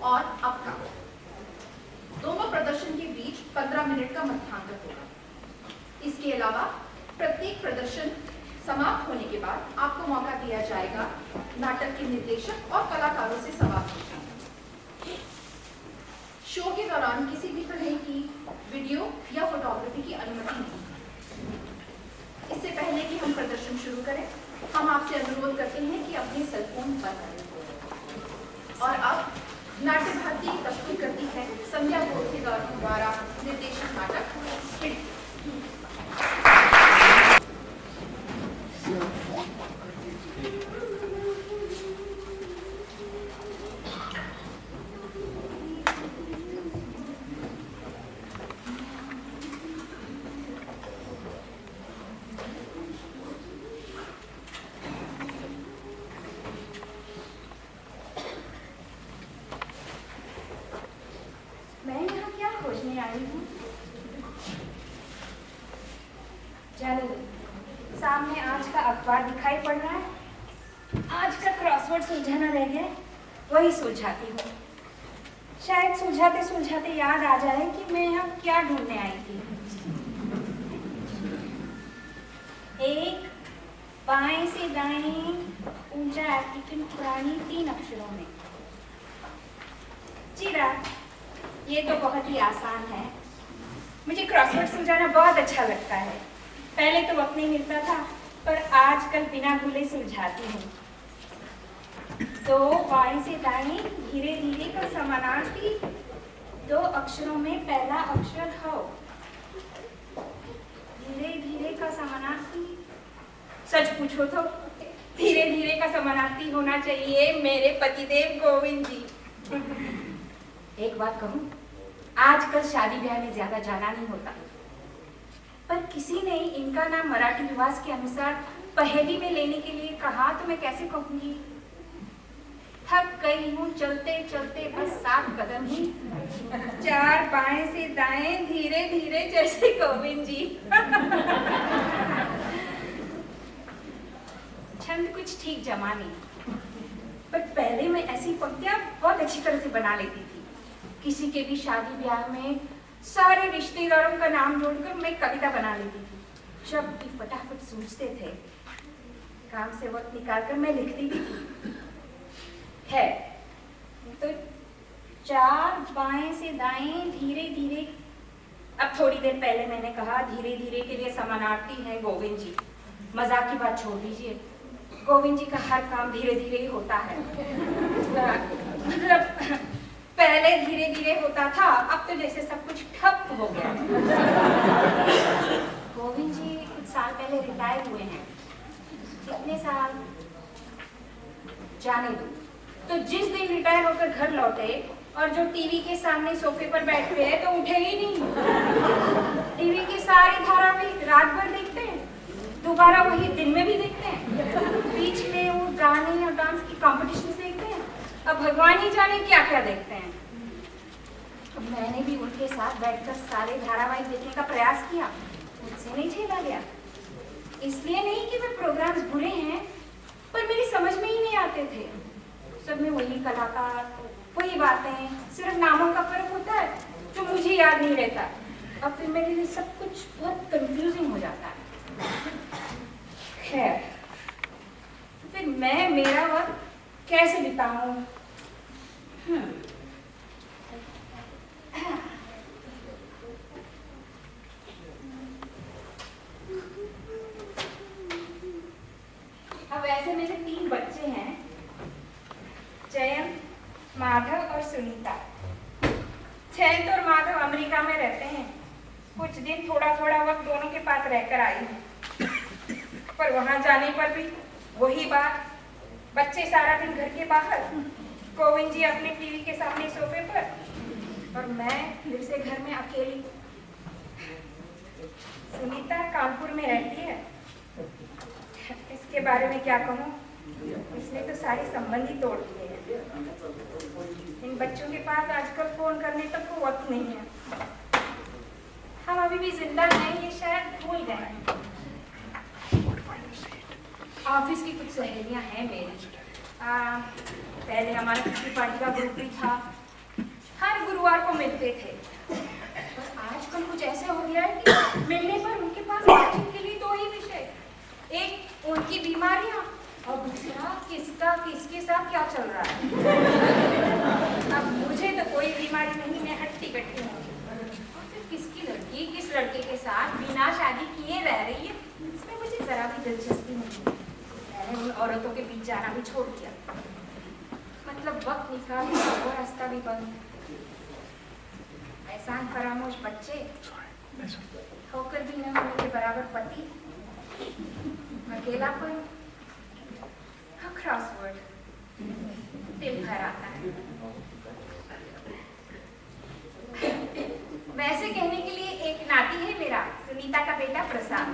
और अब का। दोनों प्रदर्शन के बीच 15 मिनट का मध्यांतर होगा। इसके अलावा प्रत्येक प्रदर्शन समाप्त होने के बाद आपको मौका दिया जाएगा नाटक के निर्देशक और कलाकारों से सवाल पूछने का। शो के दौरान किसी भी तरह की वीडियो या फोटोग्राफी की अनुमति नहीं। इससे पहले कि हम प्रदर्शन शुरू करें, हम आपसे अनुरोध करते हैं कि अपने सेल फोन बंद करें। और अब नाट्य भारती प्रस्तुत करती है संध्या गोखले द्वारा निर्देशित नाटक खिड़की। सामने आज का अखबार दिखाई पड़ रहा है। आज का क्रॉसवर्ड सुलझाना रह गया, वही सुलझाती हूँ। शायद सुलझाते सुलझाते याद आ जाए कि मैं यहाँ क्या ढूंढने आई थी। एक बाएं से दाएं ऊंचा एप्लीकेंट पुरानी 3 अक्षरों में। चिराग, ये तो बहुत ही आसान है। मुझे क्रॉसवर्ड सुलझाना बहुत अच्छा लगता है। पहले तो वक्त नहीं मिलता था, पर आजकल बिना भूले सुलझाती हूँ। तो बाएं से दाएं धीरे धीरे का समानार्थी 2 अक्षरों में पहला अक्षर हो। धीरे धीरे का समानार्थी, सच पूछो तो धीरे धीरे का समानार्थी होना चाहिए मेरे पतिदेव गोविंद जी। एक बात कहूँ, आजकल शादी ब्याह में ज्यादा जाना नहीं होता, पर किसी ने इनका नाम मराठी रिवाज के अनुसार पहेली में लेने के लिए कहा तो मैं कैसे कहूंगी। थक गई हूँ चलते चलते बस 7 कदम ही, 4 बाएं से दाएं धीरे धीरे जैसे गोविंद जी। छंद कुछ ठीक जमा नहीं, पर पहले मैं ऐसी पंक्तियां बहुत अच्छी तरह से बना लेती थी। किसी के भी शादी ब्याह में सारे रिश्तेदारों का नाम जोड़कर मैं कविता बना लेती थी। जब भी फटाफट सूझते थे, काम से वक्त निकालकर मैं लिखती भी थी। है तो 4 बाएं से दाएं धीरे धीरे। अब थोड़ी देर पहले मैंने कहा धीरे धीरे के लिए समानार्थी है गोविंद जी। मजाक की बात छोड़ दीजिए, गोविंद जी का हर काम धीरे धीरे ही होता है। मतलब पहले धीरे धीरे होता था, अब तो जैसे सब कुछ ठप हो गया। गोविंद जी कुछ साल पहले रिटायर हुए हैं। कितने साल जाने दो। तो जिस दिन रिटायर होकर घर लौटे और जो टीवी के सामने सोफे पर बैठ गए तो उठे ही नहीं। टीवी की सारी धारावाहिक रात भर देखते हैं, दोबारा वही दिन में भी देखते हैं। बीच में वो गाने और डांस की कॉम्पिटिशन देखते हैं। अब भगवान ही जाने क्या क्या देखते हैं। अब मैंने भी उनके साथ बैठकर सारे धारावाहिक देखने का प्रयास किया, मुझसे नहीं झेला गया। इसलिए नहीं कि वे प्रोग्राम्स बुरे हैं, पर मेरी समझ में ही नहीं आते थे। सब में वही कलाकार, वही बातें, सिर्फ नामों का फर्क होता है जो मुझे याद नहीं रहता। अब फिर मेरे लिए सब कुछ बहुत कंफ्यूजिंग हो जाता है। खैर, फिर मैं मेरा वक्त कैसे बिताऊं? अब ऐसे मेरे 3 बच्चे हैं, जयंत, माधव और सुनीता। जयंत और माधव अमेरिका में रहते हैं। कुछ दिन थोड़ा थोड़ा वक्त दोनों के पास रहकर आई हूँ, पर वहां जाने पर भी वही बात। बच्चे सारा दिन घर के बाहर, गोविंद जी अपने टीवी के सामने सोफे पर, और मैं फिर से घर में अकेली। सुनीता कानपुर में रहती है। इसके बारे में क्या कहूँ, इसने तो सारे संबंध ही तोड़ दिए हैं। इन बच्चों के पास आजकल फोन करने तक को वक्त नहीं है। हम अभी भी जिंदा हैं, ये शायद भूल गए। ऑफिस की कुछ सहेलियां हैं मेरी। पहले हमारा पिछली पार्टी का ग्रुप भी था, हर गुरुवार को मिलते थे। पर आजकल कुछ ऐसे हो गया है कि मिलने पर उनके पास बातचीत के लिए दो ही विषय, एक उनकी बीमारियां और दूसरा किसका किसके साथ क्या चल रहा है। अब मुझे तो कोई बीमारी नहीं, मैं हट्टी कट्टी हूँ। और फिर किसकी लड़की किस लड़के के साथ बिना शादी किए रह रही है, इसमें मुझे जरा भी दिलचस्पी नहीं। मैंने उन औरतों के बीच जाना भी छोड़ दिया। मतलब वक्त निकाल वो रास्ता भी बंद। एहसान फरामोश बच्चे, होकर भी न होने के बराबर पति, अकेलापन, क्रॉसवर्ड, दिल भर आता है। वैसे कहने के लिए एक नाती है मेरा, सुनीता का बेटा प्रसाद।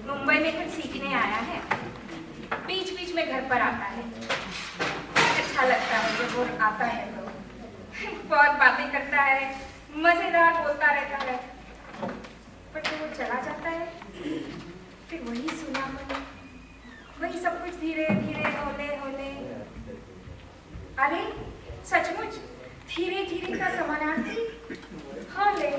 मुंबई में कुछ सीखने आया है, बीच बीच में घर पर आता है। अच्छा लगता है जब वो आता है तो बहुत बातें करता है, मजेदार बोलता रहता है। पर जब वो चला जाता है फिर वही सुना मन, वही सब कुछ धीरे धीरे होले होले। अरे सचमुच धीरे धीरे का समानार्थी होले।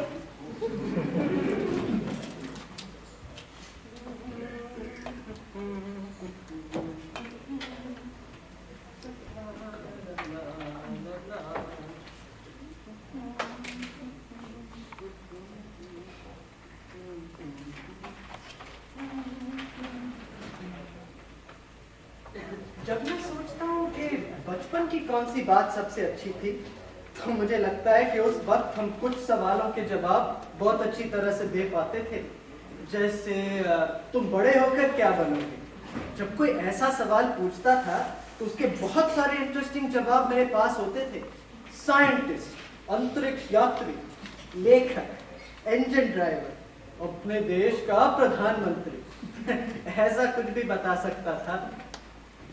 जब मैं सोचता हूँ कि बचपन की कौन सी बात सबसे अच्छी थी, तो मुझे लगता है कि उस वक्त हम कुछ सवालों के जवाब बहुत अच्छी तरह से दे पाते थे। जैसे तुम बड़े होकर क्या बनोगे? जब कोई ऐसा सवाल पूछता था तो उसके बहुत सारे इंटरेस्टिंग जवाब मेरे पास होते थे। साइंटिस्ट, अंतरिक्ष यात्री, लेखक, इंजन ड्राइवर, अपने देश का प्रधानमंत्री ऐसा कुछ भी बता सकता था।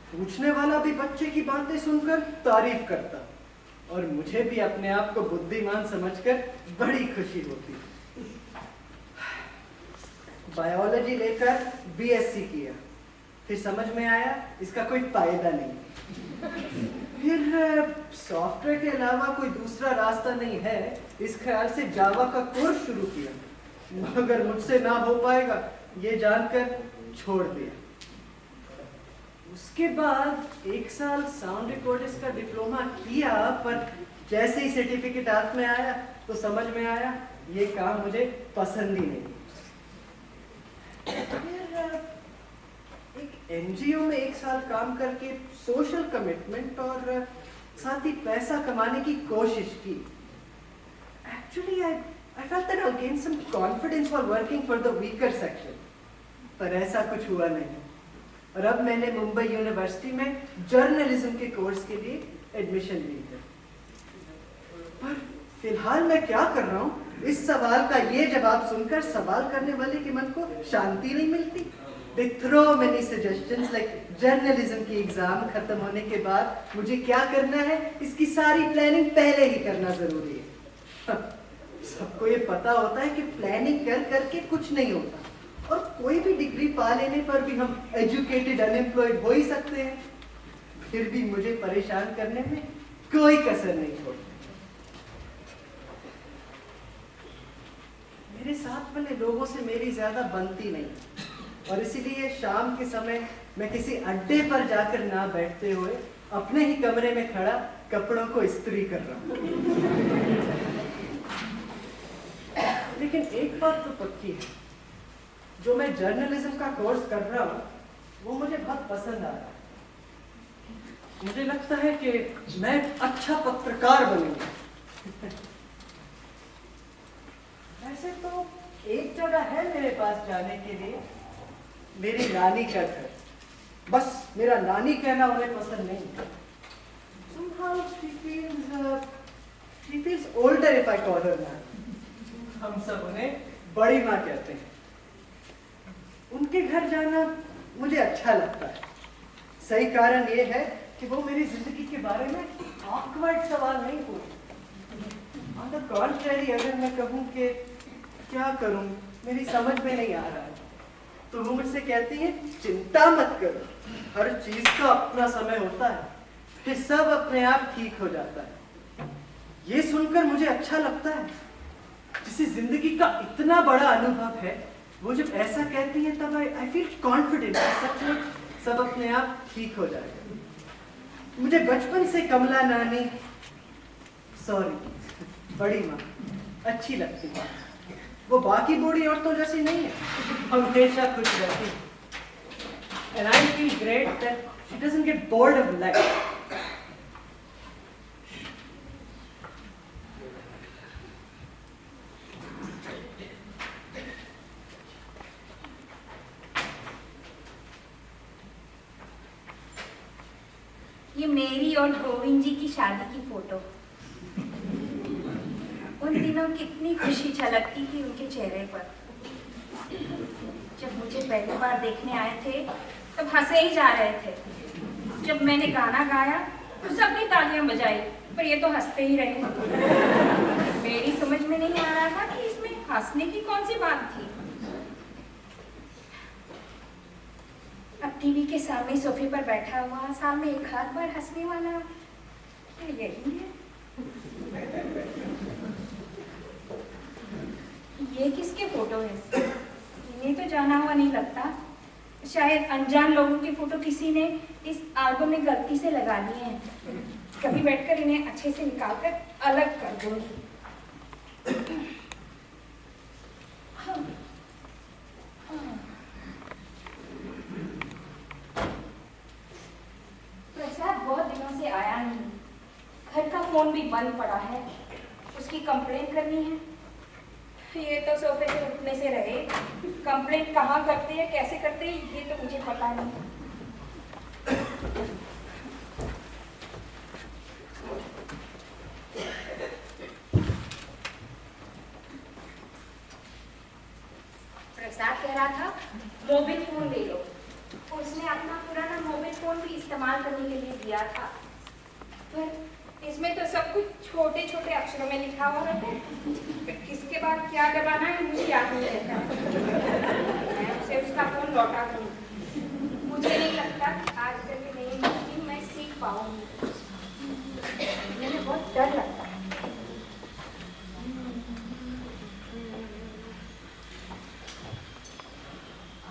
पूछने वाला भी बच्चे की बातें सुनकर तारीफ करता और मुझे भी अपने आप को बुद्धिमान समझकर बड़ी खुशी होती। बायोलॉजी लेकर बीएससी किया, फिर समझ में आया इसका कोई फायदा नहीं। फिर सॉफ्टवेयर के अलावा कोई दूसरा रास्ता नहीं है, इस ख्याल से जावा का कोर्स शुरू किया, मगर मुझसे ना हो पाएगा ये जानकर छोड़ दिया। उसके बाद 1 साल साउंड रिकॉर्डिस्ट का डिप्लोमा किया, पर जैसे ही सर्टिफिकेट हाथ में आया तो समझ में आया ये काम मुझे पसंद ही नहीं। फिर एक एनजीओ में 1 साल काम करके सोशल कमिटमेंट और साथ ही पैसा कमाने की कोशिश की। Actually I felt that I'll gain some confidence while working for the weaker section, पर ऐसा कुछ हुआ नहीं। और अब मैंने मुंबई यूनिवर्सिटी में जर्नलिज्म के कोर्स के लिए एडमिशन ली है। पर फिलहाल मैं क्या कर रहा हूँ, इस सवाल का ये जवाब सुनकर सवाल करने वाले के मन को शांति नहीं मिलती। They throw many suggestions like journalism की एग्जाम खत्म होने के बाद मुझे क्या करना है, इसकी सारी प्लानिंग पहले ही करना जरूरी है। सबको ये पता होता है कि प्लानिंग कर करके कुछ नहीं होता, और कोई भी डिग्री पा लेने पर भी हम एजुकेटेड अनएम्प्लॉयड हो ही सकते हैं। फिर भी मुझे परेशान करने में कोई कसर नहीं छोड़ती। मेरे साथ वाले लोगों से मेरी ज्यादा बनती नहीं, और इसीलिए शाम के समय मैं किसी अड्डे पर जाकर ना बैठते हुए अपने ही कमरे में खड़ा कपड़ों को इस्त्री कर रहा हूँ। लेकिन एक बात तो पक्की है, जो मैं जर्नलिज्म का कोर्स कर रहा हूँ वो मुझे बहुत पसंद आ रहा है। मुझे लगता है कि मैं अच्छा पत्रकार बनूंगा। वैसे तो एक जगह है मेरे पास जाने के लिए, मेरी नानी का घर। बस मेरा नानी कहना उन्हें पसंद नहीं। Somehow she feels older if I call her नानी। हम सब उन्हें बड़ी माँ कहते हैं। उनके घर जाना मुझे अच्छा लगता है। सही कारण ये है कि वो मेरी जिंदगी के बारे में ऑकवर्ड सवाल नहीं पूछते। ऑन द कॉन्ट्ररी, अगर मैं कहूँ कि क्या करूँ, मेरी समझ में नहीं आ रहा है, तो वो मुझसे कहती है चिंता मत करो, हर चीज का अपना समय होता है, फिर सब अपने आप ठीक हो जाता है। ये सुनकर मुझे अच्छा लगता है। जिसे जिंदगी का इतना बड़ा अनुभव है, वो जब ऐसा कहती है तब आई फील कॉन्फिडेंट सचमुच सब अपने आप ठीक हो जाएगा। मुझे बचपन से कमला नानी, सॉरी बड़ी माँ अच्छी लगती है। वो बाकी बूढ़ी औरतों जैसी नहीं है, हमेशा खुश रहती है। And I feel great that she doesn't get bored of life. ये मेरी और गोविंद जी की शादी की फोटो। उन दिनों कितनी खुशी झलकती थी उनके चेहरे पर। जब मुझे पहली बार देखने आए थे तब हंसे ही जा रहे थे। जब मैंने गाना गाया तो सबने तालियां बजाई, पर ये तो हंसते ही रहे। मेरी समझ में नहीं आ रहा था कि इसमें हंसने की कौन सी बात थी। अब टीवी के सामने सोफे पर बैठा हुआ साल में एक आध बार हंसने वाला यही है। ये किसके फोटो है? ये तो जाना हुआ नहीं लगता। शायद अनजान लोगों की फोटो किसी ने इस एल्बम में गलती से लगा ली है। कभी बैठकर इन्हें अच्छे से निकालकर अलग कर दूंगी। प्रसाद बहुत दिनों से आया नहीं। घर का फोन भी बंद पड़ा है। उसकी कंप्लेंट करनी है। ये तो सोफे से उठने से रहे। कंप्लेंट कहाँ करते हैं, कैसे करते हैं, ये तो मुझे पता नहीं। प्रसाद कह रहा था मोबाइल फोन ले लो। उसने अपना पुराना मोबाइल फोन भी इस्तेमाल करने के लिए दिया था, पर इसमें तो सब कुछ छोटे छोटे अक्षरों में लिखा हुआ रहता है। किसके बाद क्या दबाना है मुझे याद नहीं रहता। मैं उसे उसका फोन लौटा दूंगी। मुझे नहीं लगता कि आजकल की नई मशीन मैं सीख पाऊंगी। मुझे बहुत डर लगता है।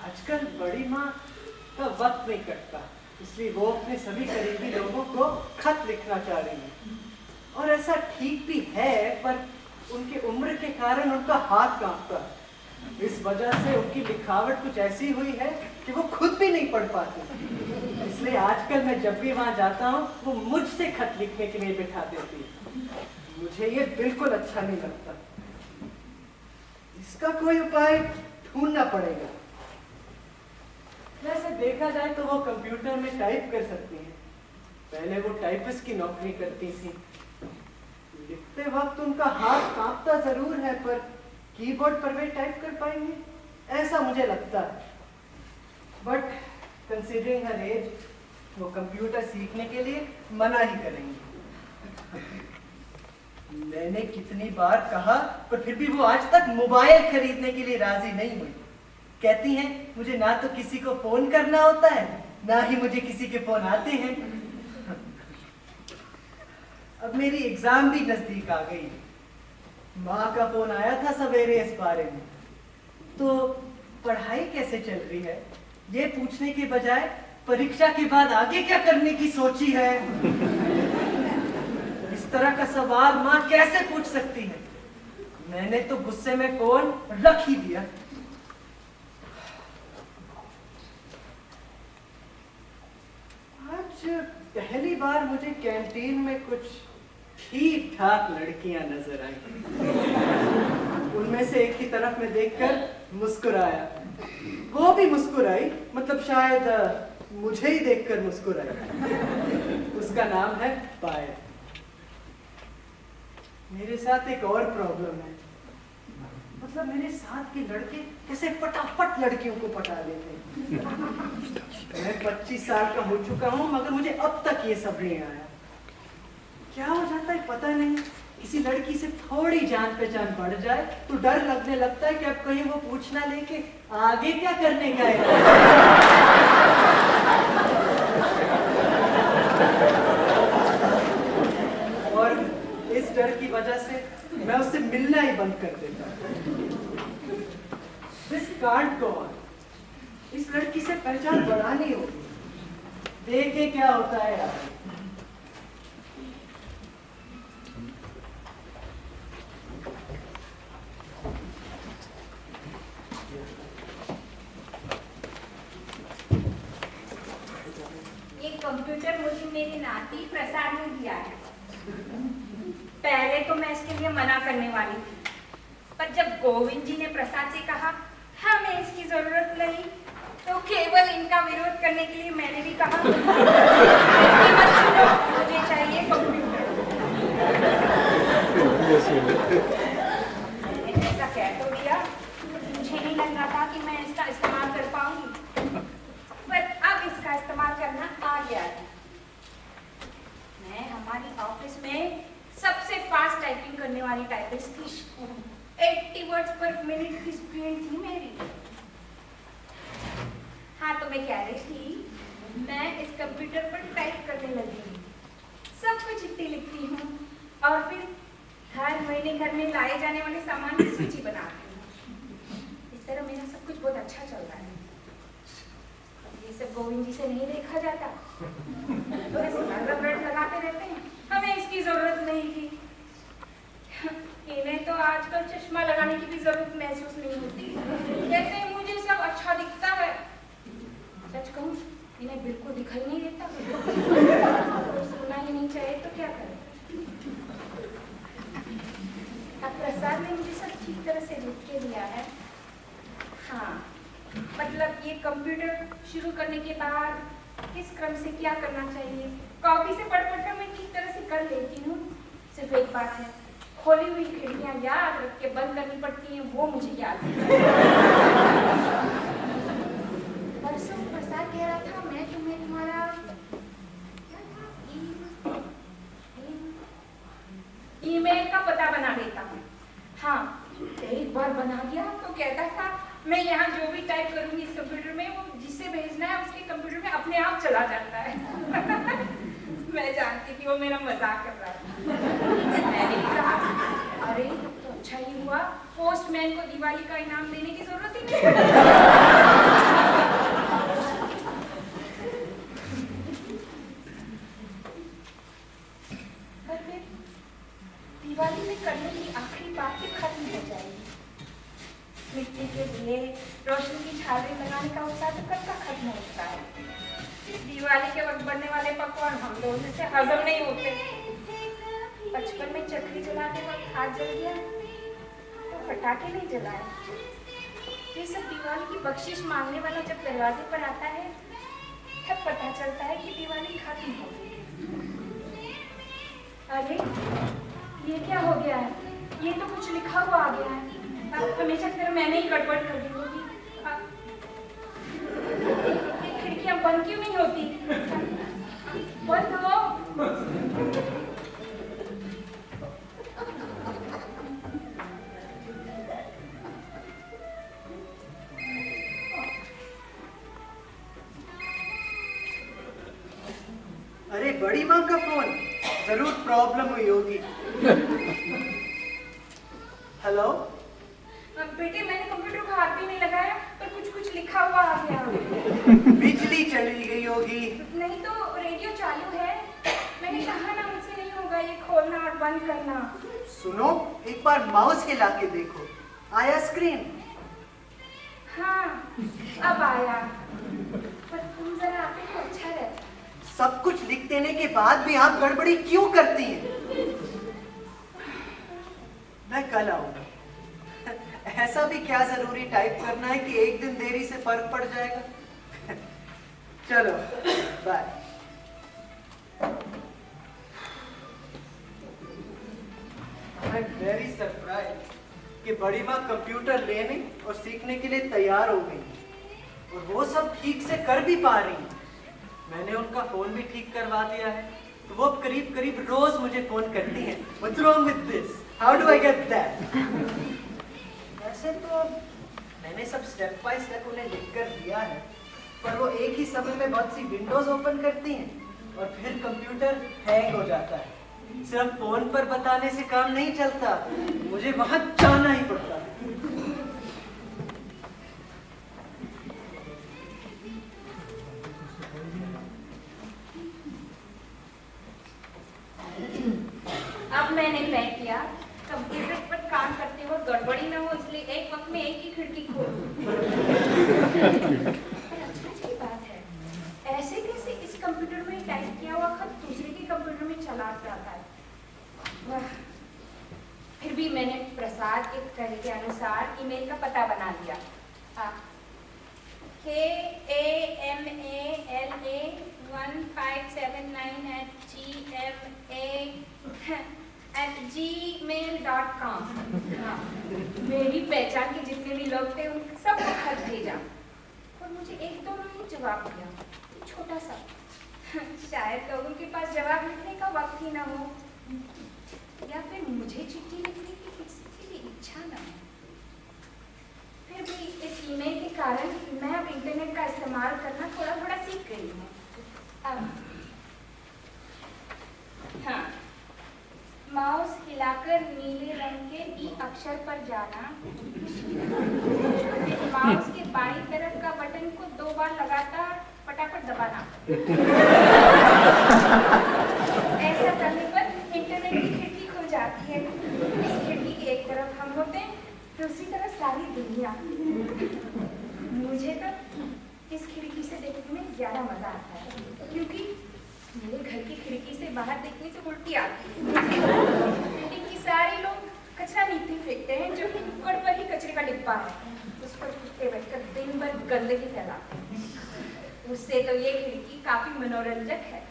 आजकल बड़ी माँ का वक्त नहीं कटता, इसलिए वो अपने सभी करीबी लोगों को खत लिखना चाह रही है। और ऐसा ठीक भी है, पर उनकी उम्र के कारण उनका हाथ कांपता है। इस वजह से उनकी लिखावट कुछ ऐसी हुई है कि वो खुद भी नहीं पढ़ पाते। इसलिए आजकल मैं जब भी वहां जाता हूँ वो मुझसे खत लिखने के लिए बिठा देती है। मुझे ये बिल्कुल अच्छा नहीं लगता। इसका कोई उपाय ढूंढना पड़ेगा। वैसे देखा जाए तो वो कंप्यूटर में टाइप कर सकती हैं। पहले वो टाइपिस्ट की नौकरी करती थी। लिखते वक्त उनका हाथ कांपता जरूर है, पर कीबोर्ड पर वे टाइप कर पाएंगे ऐसा मुझे लगता है। बट कंसीडरिंग हर एज, वो कंप्यूटर सीखने के लिए मना ही करेंगे। मैंने कितनी बार कहा, पर फिर भी वो आज तक मोबाइल खरीदने के लिए राजी नहीं हुई। कहती हैं मुझे ना तो किसी को फोन करना होता है, ना ही मुझे किसी के फोन आते हैं। अब मेरी एग्जाम भी नजदीक आ गई। माँ का फोन आया था सवेरे इस बारे में। तो पढ़ाई कैसे चल रही है ये पूछने के बजाय परीक्षा के बाद आगे क्या करने की सोची है। इस तरह का सवाल माँ कैसे पूछ सकती है। मैंने तो गुस्से में फोन रख ही दिया। आज पहली बार मुझे कैंटीन में कुछ ठीक ठाक लड़कियां नजर आई। उनमें से एक की तरफ मैं देखकर मुस्कुराया। वो भी मुस्कुराई, मतलब शायद मुझे ही देखकर मुस्कुराई। उसका नाम है पायल। मेरे साथ एक और प्रॉब्लम है, मतलब मेरे साथ के लड़के कैसे फटाफट लड़कियों को पटा लेते हैं। मैं 25 साल का हो चुका हूँ, मगर मुझे अब तक ये सब नहीं आया। क्या हो जाता है पता नहीं। किसी लड़की से थोड़ी जान पहचान बढ़ जाए तो डर लगने लगता है कि अब कहीं वो पूछना लेके आगे क्या करने का है। और इस डर की वजह से मैं उससे मिलना ही बंद कर देता हूँ। This can't go on. इस लड़की से पहचान बढ़ानी होगी। देखे क्या होता है यार। ये कंप्यूटर मुझे मेरी नाती प्रसाद ने दिया है। पहले तो मैं इसके लिए मना करने वाली थी, पर जब गोविंद जी ने प्रसाद से कहा हमें इसकी जरूरत नहीं, तो केवल इनका विरोध करने के लिए मैंने भी कहा मत सुनो, मुझे चाहिए कंप्यूटर। ऐसा कह तो दिया, मुझे नहीं लग रहा था कि मैं इसका इस्तेमाल कर पाऊंगी, पर अब इसका इस्तेमाल करना आ गया है। मैं हमारी ऑफिस में सबसे फास्ट टाइपिंग करने वाली टाइपिस्ट थी। 80 वर्ड्स पर मिनट की स्पीड थी मेरी। हाँ, तो मैं कह रही थी, मैं इस कंप्यूटर पर टाइप करने लगी, सब कुछ चिट्ठी लिखती हूँ और फिर हर महीने घर में लाए जाने वाले सामान की सूची बनाती हूँ। इस तरह मेरा सब कुछ बहुत अच्छा चल रहा है। ये सब गोविंद जी से नहीं देखा जाता, तो ऐसे रगड़ लगाते रहते हैं, हमें इसकी जरूरत नहीं थी। इन्हें तो आजकल चश्मा लगाने की भी जरूरत महसूस नहीं होती, कहते हैं मुझे सब अच्छा दिखता है। सच कहूं, इन्हें बिल्कुल दिखाई नहीं देता। सुनना ही नहीं चाहिए तो क्या करें। अब प्रसाद ने मुझे सब ठीक तरह से लिख के दिया है। हाँ, मतलब ये कंप्यूटर शुरू करने के बाद किस क्रम से क्या करना चाहिए, कॉपी से पढ़ पढ़कर मैं ठीक तरह से कर लेती हूँ। सिर्फ एक बात है, खोली हुई खिड़कियां याद रख के बंद करनी पड़ती हैं, वो मुझे याद है। परसों प्रसाद कह रहा था मैं तुम्हें तुम्हारा ईमेल का पता बना देता हूँ। हाँ, एक बार बना दिया तो कहता था मैं यहाँ जो भी टाइप करूंगी इस कंप्यूटर में, वो जिससे भेजना है उसके कंप्यूटर में अपने आप चला जाता है। मैं जानती थी वो मेरा मजाक कर रहा था। मैंने कहा अरे तो अच्छा ही हुआ, पोस्टमैन को दिवाली का इनाम देने की जरूरत ही नहीं। पर फिर दिवाली में करने की आखिरी बात भी खत्म हो जाएगी। मिट्टी के दिए, रोशनी की झालरें लगाने का उत्साह तो कब तक खत्म होता है। दिवाली के वक्त बनने वाले पकवान हम लोगों से हजम नहीं होते। बचपन में चक्री जलाते वक्त हाथ जल गया तो पटाखे नहीं जलाए। ये सब दिवाली की बख्शिश मांगने वाला जब दरवाजे पर आता है तब पता चलता है कि दिवाली खत्म हो गई। अरे ये क्या हो गया है, ये तो कुछ लिखा हुआ आ गया है। हमेशा की तरह मैंने ही गड़बड़ कर दी होगी। खिड़कियां बंद क्यों नहीं होती? बंद हो। अरे बड़ी माँ का फोन, जरूर प्रॉब्लम हुई होगी। हेलो बेटे, मैंने कंप्यूटर को हाथ भी नहीं लगाया पर कुछ लिखा हुआ आ गया। बिजली चली गई होगी। नहीं तो रेडियो चालू है। मैंने कहा ना मुझसे नहीं होगा ये खोलना और बंद करना। सुनो, एक बार माउस हिला के देखो, आया स्क्रीन? हाँ, अब आया। पर तुम जरा आते तो अच्छा रहता। सब कुछ लिख देने के बाद भी आप गड़बड़ी क्यों करती हैं? मैं कल आऊंगा। ऐसा भी क्या जरूरी टाइप करना है कि एक दिन देरी से फर्क पड़ जाएगा। चलो bye. I am very surprise कि बड़ी माँ कंप्यूटर लेने और सीखने के लिए तैयार हो गई और वो सब ठीक से कर भी पा रही है। मैंने उनका फोन भी ठीक करवा दिया है, तो वो करीब रोज मुझे फोन करती हैं। What's wrong with this? How do I get that? वैसे तो मैंने सब स्टेप बाय स्टेप उन्हें लिख कर दिया है, पर वो एक ही समय में बहुत सी विंडोज ओपन करती हैं और फिर कंप्यूटर हैंग हो जाता है। सिर्फ फोन पर बताने से काम नहीं चलता, मुझे वहां जाना ही पड़ता है। अब मैंने तय किया कंप्यूटर पर काम करते हुए गड़बड़ी ना हो, इसलिए एक वक्त में एक ही खिड़की खोलूं। पर अच्छा बात है, ऐसे कैसे इस कंप्यूटर में टाइप किया हुआ खत दूसरे के कंप्यूटर में चला जाता है। वाह। फिर भी मैंने प्रसाद के कहे के अनुसार ईमेल का पता बना लिया। KAMALA1579@gmail.com। मेरी पहचान के जितने भी लोग थे उन सबको खत भेजा और मुझे एक दो ने ही जवाब दिया, छोटा सा। शायद लोगों के पास जवाब लिखने का वक्त ही ना हो, या फिर मुझे चिट्ठी लिखने की किसी की इच्छा ना हो। फिर भी इस ईमेल के कारण मैं अब इंटरनेट का इस्तेमाल करना थोड़ा थोड़ा सीख गई हूँ। हाँ, माउस हिलाकर नीले रंग के ई अक्षर पर जाना, माउस के बाईं तरफ का बटन को 2 बार लगातार फटाफट दबाना। ऐसा करने पर इंटरनेट की खिड़की खुल जाती है। इस खिड़की की एक तरफ हम होते हैं, दूसरी तरफ सारी दुनिया। मुझे तो इस खिड़की से देखने में ज्यादा मजा आता है, क्योंकि मेरे घर की खिड़की से बाहर देखने से उल्टी आती है। बिल्डिंग की सारे लोग कचरा नीचे फेंकते हैं, जो कि नुक्कड़ पर ही कचरे का डिब्बा है, उस पर कुत्ते बैठकर दिन भर गंदगी फैलाते हैं। उससे तो ये खिड़की काफी मनोरंजक है।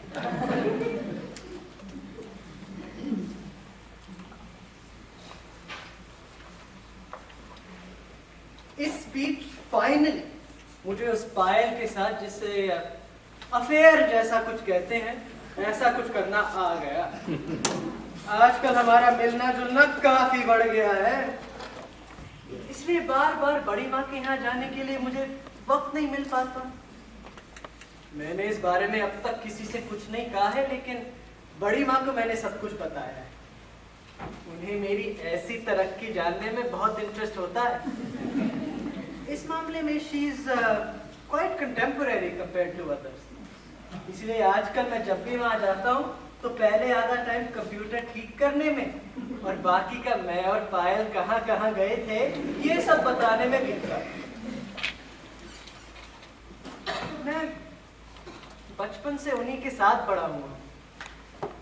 इस बीच फाइनली मुझे उस पायल के साथ, जिसे अफेयर जैसा कुछ कहते हैं, ऐसा कुछ करना आ गया। आजकल हमारा मिलना जुलना काफी बढ़ गया है, इसलिए बार बार बड़ी माँ के यहाँ जाने के लिए मुझे वक्त नहीं मिल पाता। मैंने इस बारे में अब तक किसी से कुछ नहीं कहा है, लेकिन बड़ी माँ को मैंने सब कुछ बताया है। उन्हें मेरी ऐसी तरक्की जानने में बहुत इंटरेस्ट होता है। इस मामले में she is quite contemporary compared to others. इसलिए आजकल मैं जब भी वहां जाता हूँ तो पहले आधा टाइम कंप्यूटर ठीक करने में और बाकी का मैं और पायल कहाँ कहाँ गए थे ये सब बताने में बीतता। मैं बचपन से उन्हीं के साथ बड़ा हुआ,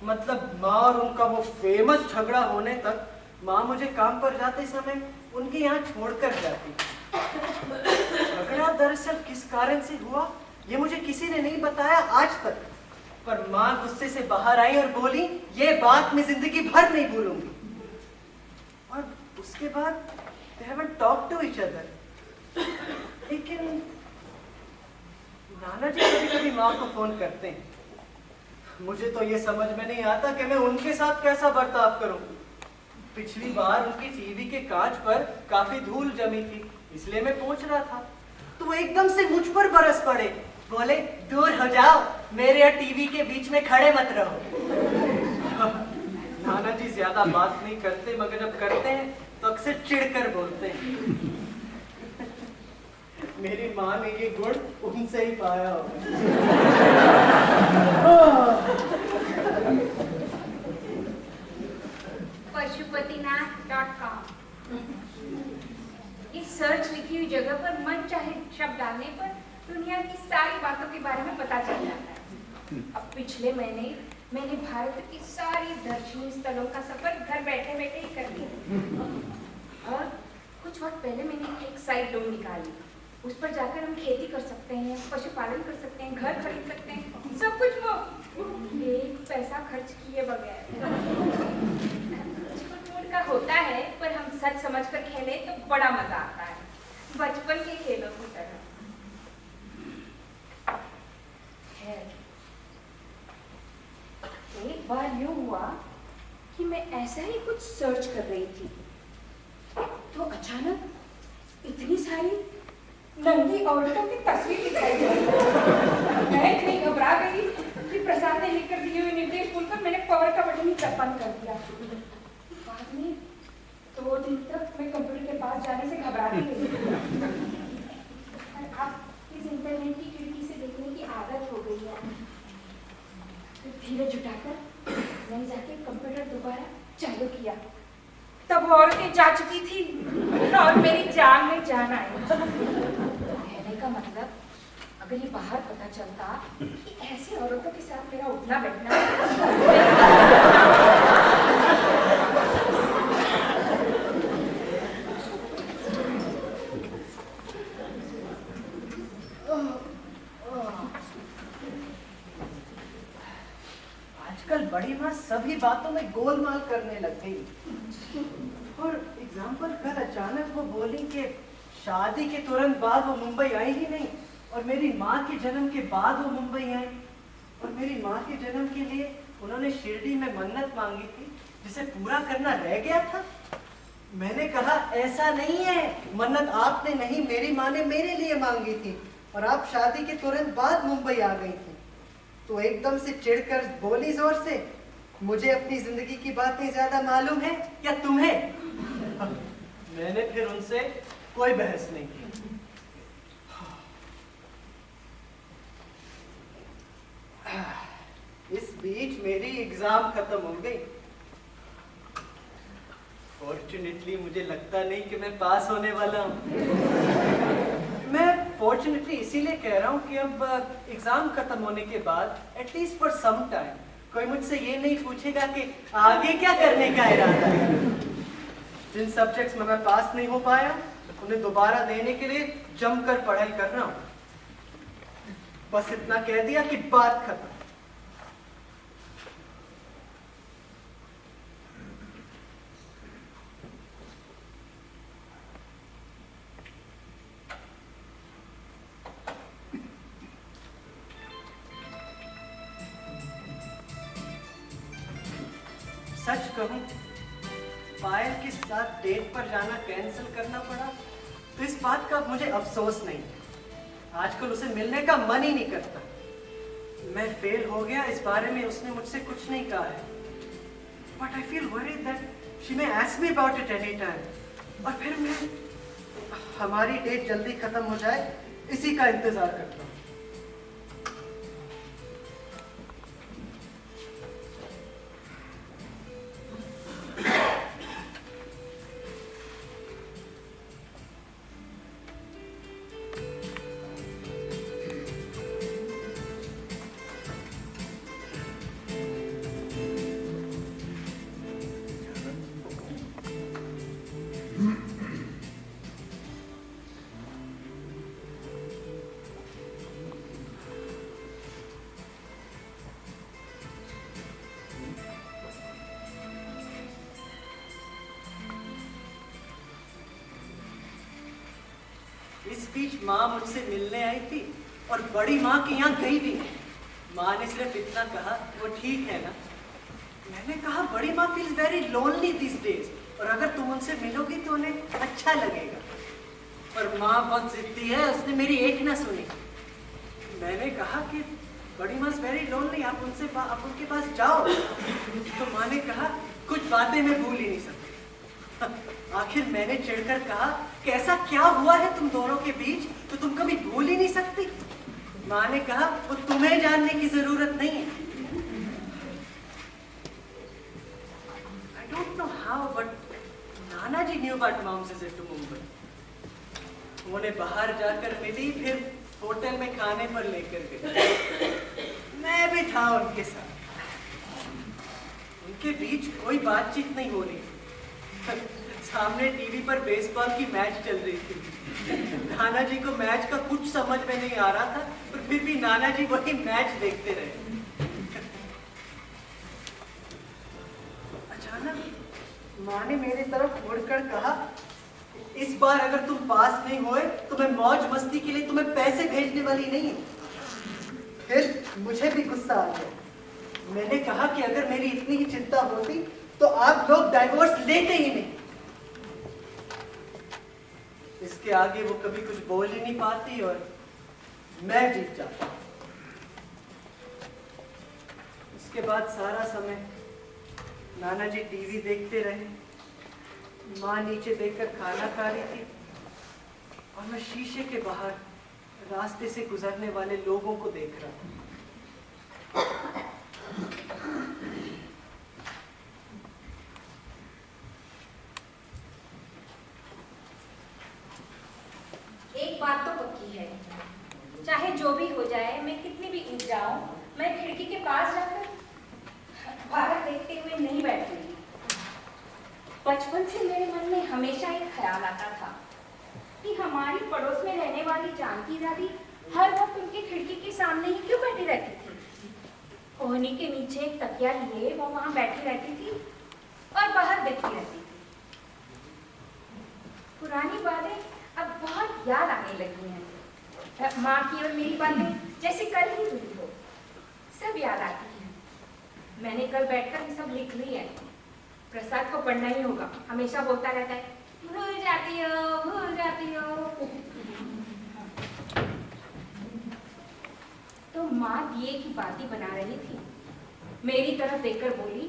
मतलब माँ और उनका वो फेमस झगड़ा होने तक माँ मुझे काम पर जाते समय उनके यहाँ छोड़कर जाती। झगड़ा दरअसल किस कारण से हुआ ये मुझे किसी ने नहीं बताया आज तक, पर माँ गुस्से से बाहर आई और बोली, ये बात मैं जिंदगी भर नहीं भूलूंगी। और उसके बाद they haven't talked to each other। लेकिन नाना जी कभी कभी माँ को फोन करते हैं। मुझे तो ये समझ में नहीं आता कि मैं उनके साथ कैसा बर्ताव करूं। पिछली बार उनकी टीवी के कांच पर काफी धूल जमी थी, इसलिए मैं पोंछ रहा था, तो वो एकदम से मुझ पर बरस पड़े, बोले दूर हो जाओ, मेरे और टीवी के बीच में खड़े मत रहो। नाना जी ज्यादा बात नहीं करते, मगर जब करते हैं तो अक्सर चिढ़कर बोलते हैं। मेरी माँ ने ये गुण उनसे ही पाया होगा। पशुपतिनाथ.com। इस सर्च लिखी हुई जगह पर मन चाहे शब्द डालने पर दुनिया की सारी बातों के बारे में पता चल जाता है। अब पिछले महीने मैंने भारत की सारी दर्शनीय स्थलों का सफर घर बैठे बैठे ही कर लिया, और कुछ वक्त पहले मैंने एक साइट ढूंढ निकाली। उस पर जाकर हम खेती कर सकते हैं, पशुपालन कर सकते हैं, घर खरीद सकते हैं, सब कुछ वो एक पैसा खर्च किए बगैर। मूड का होता है, पर हम सच समझ कर खेले तो बड़ा मजा आता है, बचपन के खेलों की तरह। एक बार यूं हुआ कि मैं ऐसा ही कुछ सर्च कर रही थी, तो अचानक इतनी सारी नंगी औरतों की तस्वीर दिखाई दी। मैं इतनी घबरा गई फिर प्रसाद ने लेकर दिए हुए निर्देश बोलकर मैंने पावर का बटन ही बंद कर दिया। बाद में 2 दिन तक मैं कंप्यूटर के पास जाने से घबराती रही। और अब इस इंटरनेट की खिड़की से देखने की आदत हो गई है। फिर धीरे जुटाकर मैंने जाके कंप्यूटर दोबारा चालू किया। तब वो औरतें जा चुकी थी और मेरी जान में जान आई। कहने का मतलब अगर ये बाहर पता चलता कि ऐसी औरतों के साथ मेरा उठना बैठना आजकल बड़ी माँ सभी बातों में गोलमाल करने लग गई। और एग्जाम्पल कल अचानक वो बोली कि शादी के तुरंत बाद वो मुंबई आई ही नहीं, और मेरी माँ के जन्म के बाद वो मुंबई आई। और मेरी माँ के जन्म के लिए उन्होंने शिरडी में मन्नत मांगी थी जिसे पूरा करना रह गया था। मैंने कहा ऐसा नहीं है, मन्नत आपने नहीं मेरी माँ ने मेरे लिए मांगी थी, और आप शादी के तुरंत बाद मुंबई आ गई थी। तो एकदम से चिढ़कर बोली जोर से, मुझे अपनी जिंदगी की बातें ज्यादा मालूम है या तुम्हें? मैंने फिर उनसे कोई बहस नहीं की। इस बीच मेरी एग्जाम खत्म हो गई। फॉर्चुनेटली मुझे लगता नहीं कि मैं पास होने वाला हूँ। मैं फॉर्चुनेटली इसीलिए कह रहा हूँ कि अब एग्जाम खत्म होने के बाद एटलीस्ट फॉर सम टाइम कोई मुझसे ये नहीं पूछेगा कि आगे क्या करने का इरादा है। जिन सब्जेक्ट्स में मैं पास नहीं हो पाया उन्हें दोबारा देने के लिए जमकर पढ़ाई कर रहा हूँ। बस इतना कह दिया कि बात खत्म। सच कहूं, पायल के साथ डेट पर जाना कैंसिल करना पड़ा तो इस बात का मुझे अफसोस नहीं है। आजकल उसे मिलने का मन ही नहीं करता। मैं फेल हो गया इस बारे में उसने मुझसे कुछ नहीं कहा है, but I feel worried that she may ask me about it any time. और फिर मैं हमारी डेट जल्दी खत्म हो जाए इसी का इंतजार करता हूँ। इस बीच माँ मुझसे मिलने आई थी और बड़ी माँ के यहाँ गई भी नहीं। माँ ने सिर्फ इतना कहा, वो ठीक है ना? मैंने कहा बड़ी माँ feels very lonely this days, और अगर तुम उनसे मिलोगी तो उन्हें अच्छा लगेगा। पर माँ बहुत जिद्दी है, उसने मेरी एक ना सुनी। मैंने कहा कि बड़ी माँ वेरी लोनली, आप उनके पास जाओ। तो माँ ने कहा कुछ बातें मैं भूल ही नहीं सकती। आखिर मैंने चिढ़कर कहा कि ऐसा क्या हुआ है तुम दोनों के बीच तो तुम कभी भूल ही नहीं सकती? माँ ने कहा वो तुम्हें जानने की जरूरत नहीं है। I don't know how, but Nana ji knew about mom's visit to Mumbai. उन्हें बाहर जाकर मिली, फिर होटल में खाने पर लेकर गई। मैं भी था उनके साथ। उनके बीच कोई बातचीत नहीं हो रही। सामने टीवी पर बेसबॉल की मैच चल रही थी। नाना जी को मैच का कुछ समझ में नहीं आ रहा था, पर फिर भी नाना जी वही मैच देखते रहे। अचानक माँ ने मेरी तरफ मुड़कर कहा, इस बार अगर तुम पास नहीं हुए तो मैं मौज मस्ती के लिए तुम्हें पैसे भेजने वाली नहीं हूँ। फिर मुझे भी गुस्सा आ गया। मैंने कहा कि अगर मेरी इतनी ही चिंता होती तो आप लोग डाइवोर्स लेते ही नहीं। इसके आगे वो कभी कुछ बोल ही नहीं पाती और मैं जीत जाता। उसके बाद सारा समय नाना जी टीवी देखते रहे, माँ नीचे देखकर खाना खा रही थी और मैं शीशे के बाहर रास्ते से गुजरने वाले लोगों को देख रहा था। एक बात तो पक्की है, चाहे जो भी हो जाए, मैं कितनी भी ऊब जाऊं, मैं खिड़की के पास जाकर बाहर देखते हुए नहीं बैठूंगी। बचपन से मेरे मन में हमेशा एक ख्याल आता था कि हमारी पड़ोस में रहने वाली जानकी दादी हर वक्त उनकी खिड़की के सामने ही क्यों बैठी रहती थी। कोहनी के नीचे एक तकिया लिए वो वहां बैठी रहती थी और बाहर देखती रहती थी। पुरानी बातें अब बहुत याद आने लगी हैं। माँ की और मेरी बातें जैसे कल ही हुई हो, सब याद आती हैं। मैंने कल बैठकर ये सब लिख ली है। प्रसाद को पढ़ना ही होगा, हमेशा बोलता रहता है भूल जाती हो, भूल जाती हो। तो माँ दिए की बाती बना रही थी, मेरी तरफ देखकर बोली,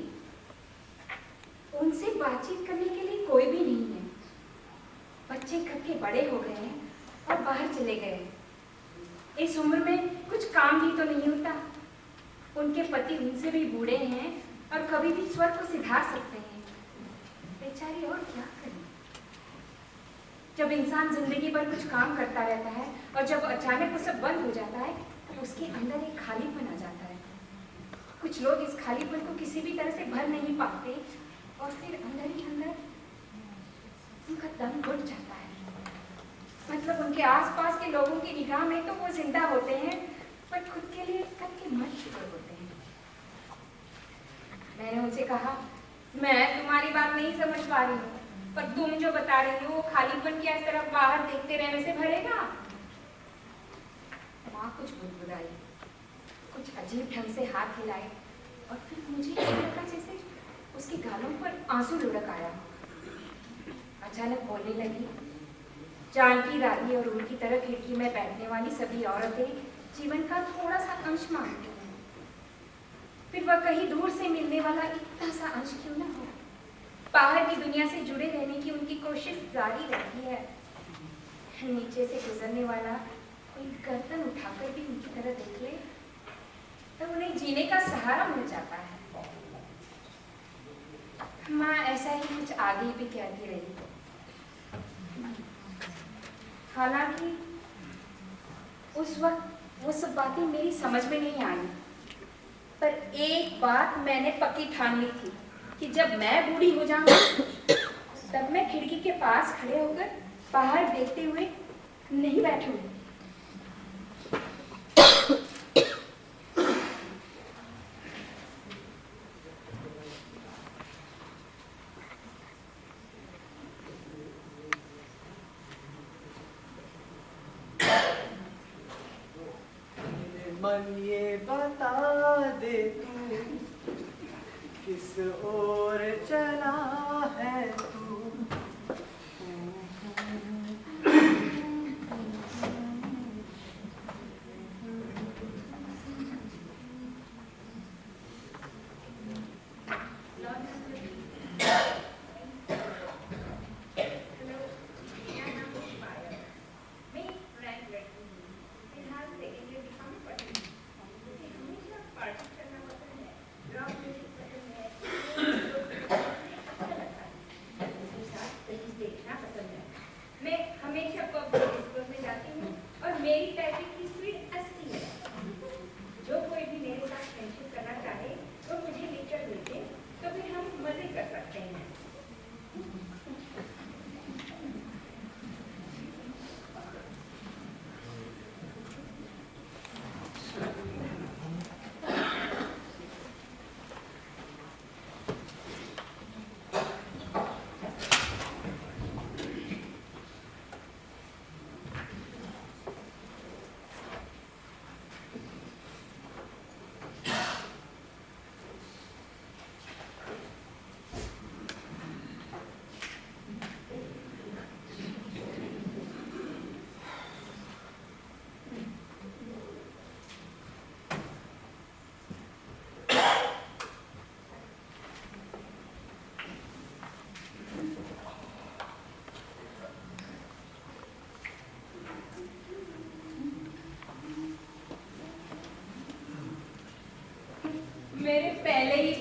उनसे बातचीत करने के लिए कोई भी नहीं है। बच्चे घर के बड़े हो गए हैं और बाहर चले गए हैं। इस उम्र में कुछ काम भी तो नहीं होता। उनके पति उनसे भी बूढ़े हैं और कभी भी स्वर को सिधार सकते हैं। बेचारी और क्या करें। जब इंसान जिंदगी भर कुछ काम करता रहता है और जब अचानक वो सब बंद हो जाता है तो उसके अंदर एक खालीपन आ जाता है। कुछ लोग इस खालीपन को किसी भी तरह से भर नहीं पाते और फिर अंदर ही अंदर उनका दम घुट जाता है। मतलब उनके आसपास के लोगों की निगाह में तो वो जिंदा होते हैं, पर खुद के लिए कल के मर चुके होते हैं। मैंने उनसे कहा, मैं तुम्हारी बात नहीं समझ पा रही हूँ, पर तुम जो बता रही हो वो खालीपन क्या इस तरफ बाहर देखते रहने से भरेगा? माँ कुछ बुदबुदाई, कुछ अजीब ढंग से हाथ हिलाए और फिर मुझे लगा जैसे उसके गालों पर आंसू लुढ़क आया। अचानक बोलने लगी, जानकी दादी और उनकी तरह खिड़की में बैठने वाली सभी औरतें जीवन का थोड़ा सा अंश मांगती हैं। फिर वह कहीं दूर से मिलने वाला इतना सा अंश क्यों ना हो। बाहर की दुनिया से जुड़े रहने की उनकी कोशिश जारी रहती है। नीचे से गुजरने वाला कोई गर्दन उठाकर भी उनकी तरह देख ले तो उन्हें जीने का सहारा मिल जाता है। माँ ऐसा ही कुछ आगे भी कहती रही। हालांकि उस वक्त वो सब बातें मेरी समझ में नहीं आई, पर एक बात मैंने पक्की ठान ली थी कि जब मैं बूढ़ी हो जाऊंगी तब मैं खिड़की के पास खड़े होकर बाहर देखते हुए नहीं बैठूंगी। मन ये बता दे तू किस ओर चला है तू।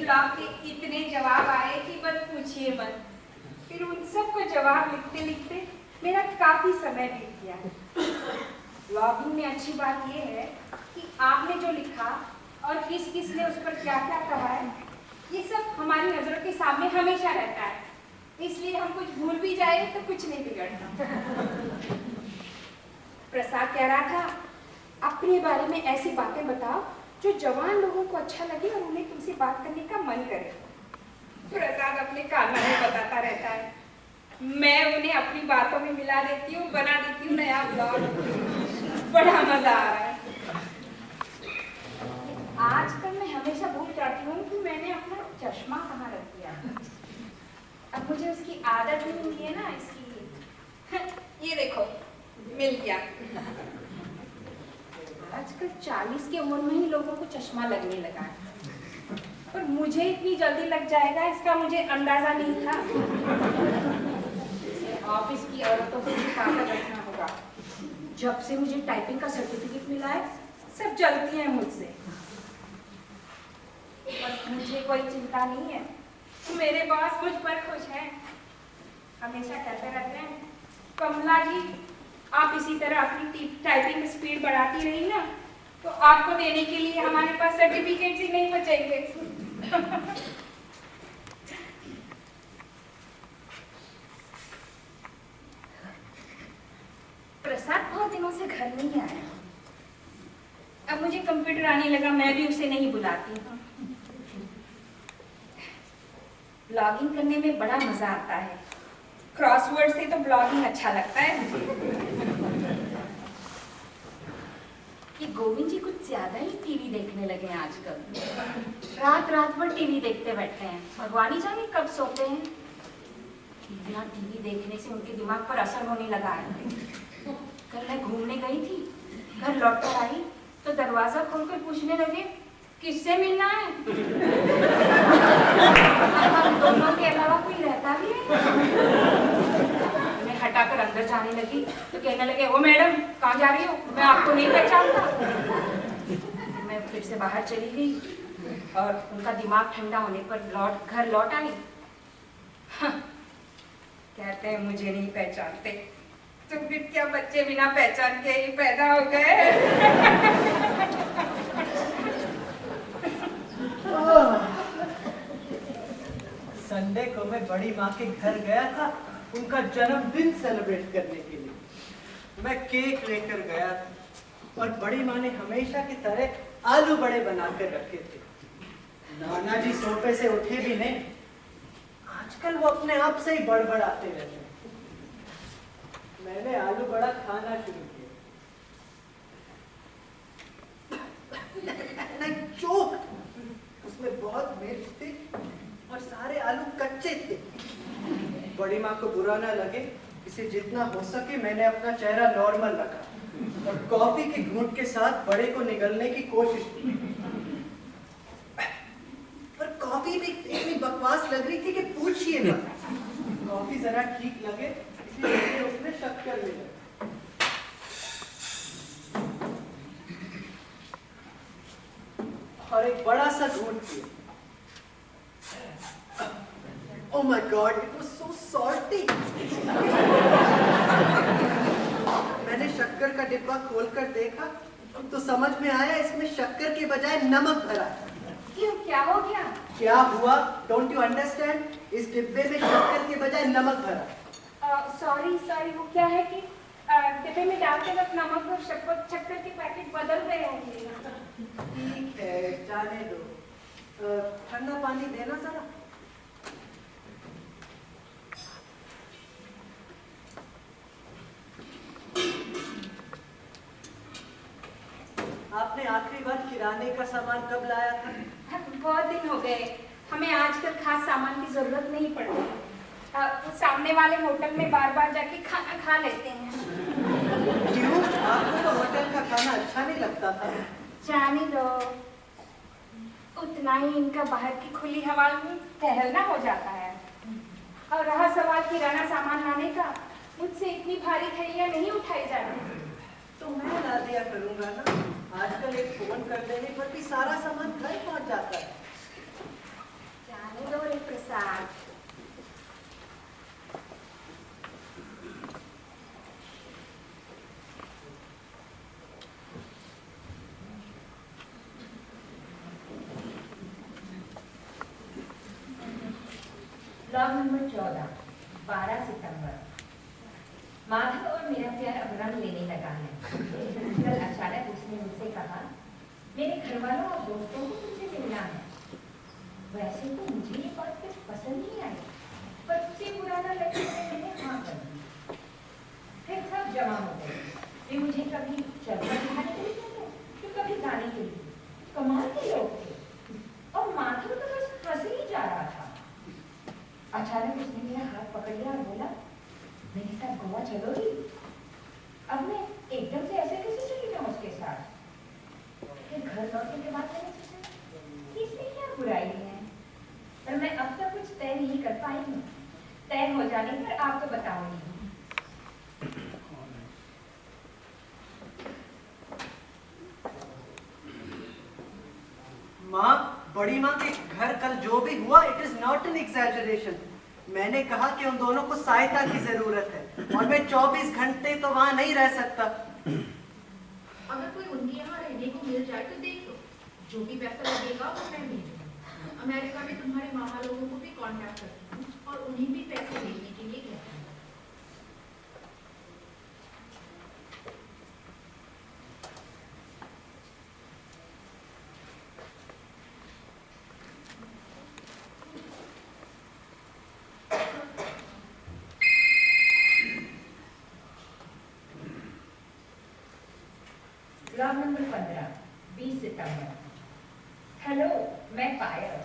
ब्लॉग के इतने जवाब आए कि बस पूछिए मत। फिर उन सबको जवाब लिखते लिखते मेरा काफी समय बीत गया। ब्लॉगिंग में अच्छी बात यह है कि आपने जो लिखा और किस किस ने उस पर क्या क्या कहा है, ये सब हमारी नजरों के सामने हमेशा रहता है। इसलिए हम कुछ भूल भी जाए तो कुछ नहीं बिगड़ता। प्रसाद कह रहा था, अपने बारे में ऐसी बातें बताओ जो जवान लोगों को अच्छा लगे और उन्हें तुमसे बात करने का मन करे। प्रसाद अपने कानों में बताता रहता है, मैं उन्हें अपनी बातों में मिला देती हूँ, बना देती हूँ नया ब्लॉग। बड़ा मजा आ रहा है। आजकल मैं हमेशा भूल जाती हूँ कि मैंने अपना चश्मा कहाँ रख दिया। अब मुझे उसकी आदत नहीं हुई है ना, इसलिए। ये देखो, मिल गया। आजकल 40 की उम्र में ही लोगों को चश्मा लगने लगा है, पर मुझे इतनी जल्दी लग जाएगा इसका मुझे अंदाजा नहीं था। ऑफिस की औरतों से भी कागज रखना होगा। जब से मुझे टाइपिंग का सर्टिफिकेट मिला है, सब जलती हैं मुझसे। पर मुझे कोई चिंता नहीं है, मेरे बॉस मुझ पर खुश हैं। हमेशा कहते रहते हैं, कमला जी आप इसी तरह अपनी टाइपिंग स्पीड बढ़ाती रही ना, तो आपको देने के लिए हमारे पास सर्टिफिकेट्स ही नहीं बचेंगे। प्रसाद बहुत दिनों से घर नहीं आया। अब मुझे कंप्यूटर आने लगा, मैं भी उसे नहीं बुलाती। ब्लॉगिंग करने में बड़ा मजा आता है। क्रॉसवर्ड से तो ब्लॉगिंग अच्छा लगता है। ये गोविंद जी कुछ ज्यादा ही टीवी देखने लगे हैं आजकल। रात रात भर टीवी देखते बैठते हैं, भगवान ही जाने कब सोते हैं। इतना टीवी देखने से उनके दिमाग पर असर होने लगा है। कल मैं घूमने गई थी, घर लौट कर आई तो दरवाजा खोलकर पूछने लगे, किससे मिलना है? हम दोनों के अलावा कोई रहता भी है? मैं हटाकर अंदर जाने लगी तो कहने लगे, ओ मैडम कहाँ जा रही हो? मैं आपको नहीं पहचानता। मैं फिर से बाहर चली गई और उनका दिमाग ठंडा होने पर घर लौट आई। कहते हैं मुझे नहीं पहचानते, तो फिर क्या बच्चे बिना पहचान के ही पैदा हो गए? संडे को मैं बड़ी माँ के घर गया था उनका जन्मदिन सेलिब्रेट करने के लिए। मैं केक लेकर गया था और बड़ी माँ ने हमेशा की तरह आलू बड़े बनाकर रखे थे। नाना जी सोफे से उठे भी नहीं। आजकल वो अपने आप से ही बड़बड़ाते रहते हैं। मैंने आलू बड़ा खाना शुरू किया। चोक उसमें बहुत मिर्च थी और सारे आलू कच्चे थे। बड़ी माँ को बुरा ना लगे, इसे जितना हो सके मैंने अपना चेहरा नॉर्मल रखा और कॉफी के घूंट के साथ बड़े को निगलने की कोशिश की। पर कॉफी भी इतनी बकवास लग रही थी कि पूछिए मत। कॉफी जरा ठीक लगे इसलिए उसमें शक्कर मिला और एक बड़ा सा घूंट किया। Oh my God, it was so salty. मैंने शक्कर का डिब्बा खोलकर देखा तो समझ में आया इसमें शक्कर के बजाय नमक भरा है। क्यों, क्या हो गया? क्या हुआ? Don't you understand? इस डिब्बे में शक्कर के बजाय नमक भरा है। सॉरी, वो क्या है कि डिब्बे में डालते वक्त नमक और शक्कर के पैकेट बदल गए होंगे। ठीक है, जाने दो। ठंडा पानी देना जरा। आपने आखिरी बार किराने का सामान कब लाया था? बहुत दिन हो गए। हमें आजकल खास सामान की जरूरत नहीं पड़ती। सामने वाले होटल में बार बार जाके खाना खा लेते हैं। क्यों? आपको तो होटल का खाना अच्छा नहीं लगता था? जाने दो, उतना ही इनका बाहर की खुली हवा में टहलना हो जाता है। और रहा सवाल किराना सामान लाने का, मुझसे इतनी भारी थैलियां नहीं उठाई जाती। तो मैं ला दिया करूंगा ना। आजकल एक फोन कर देने पर भी सारा सामान घर पहुंच जाता है। sad. ब्लॉग नंबर 14, 12 सितंबर। माधव और मेरा प्यार अब रंग लेने लगा है। कल अचानक उसने मुझसे कहा, मेरे घर वालों और दोस्तों को तुमसे मिलना है। वैसे तो मुझे ये बात कुछ पसंद नहीं आई, पर उससे पुराना लड़के ने मैंने हाँ कर दी। फिर सब जमा हो गए। वे मुझे कभी चलकर दिखाने के लिए कहते, तो कभी गाने के लिए। कमाल के लोग थे। और माधव तो बस हंस ही जा रहा था। अचानक उसने मेरा हाथ पकड़ लिया और बोला, मेरे साथ गोवा चलोगी? अब मैं एकदम से ऐसे कैसे चली जाऊँ उसके साथ? फिर घर लौटने के बाद मैंने सोचा इसमें क्या बुराई है, पर मैं अब तक कुछ तय नहीं कर पाई हूँ। तय हो जाने पर आपको बताऊंगी। माँ, बड़ी माँ के घर कल जो भी हुआ, it is not an exaggeration. मैंने कहा कि उन दोनों को सहायता की जरूरत है और मैं 24 घंटे तो वहां नहीं रह सकता। अगर कोई उनके यहाँ रहने को मिल जाए तो देख लो, जो भी पैसा लगेगा वो मैं भेजूंगी। अमेरिका में तुम्हारे मामा लोगों को भी कांटेक्ट करती हूँ और उन्हें भी पैसे भेजने के लिए कहती हूँ। ब्लॉग नंबर 15, 20 सितंबर। हेलो, मैं पायल।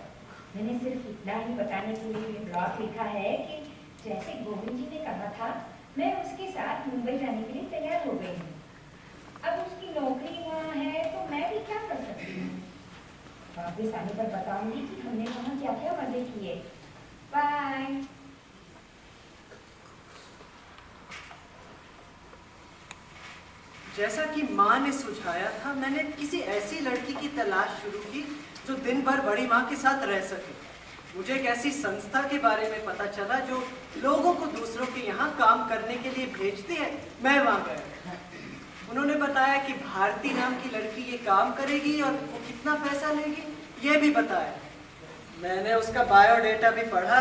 मैंने सिर्फ इतना ही बताने के लिए ये ब्लॉग लिखा है कि जैसे गोविंद जी ने कहा था, मैं उसके साथ मुंबई जाने के लिए तैयार हो गई हूँ। अब उसकी नौकरी वहाँ है तो मैं भी क्या कर सकती हूँ। वापिस आने पर बताऊंगी कि हमने वहाँ क्या क्या मजे किए। बाय। जैसा कि माँ ने सुझाया था, मैंने किसी ऐसी लड़की की तलाश शुरू की जो दिन भर बड़ी माँ के साथ रह सके। मुझे एक ऐसी संस्था के बारे में पता चला जो लोगों को दूसरों के यहाँ काम करने के लिए भेजती है। मैं वहाँ गया। उन्होंने बताया कि भारती नाम की लड़की ये काम करेगी और वो कितना पैसा लेगी ये भी बताया। मैंने उसका बायोडेटा भी पढ़ा।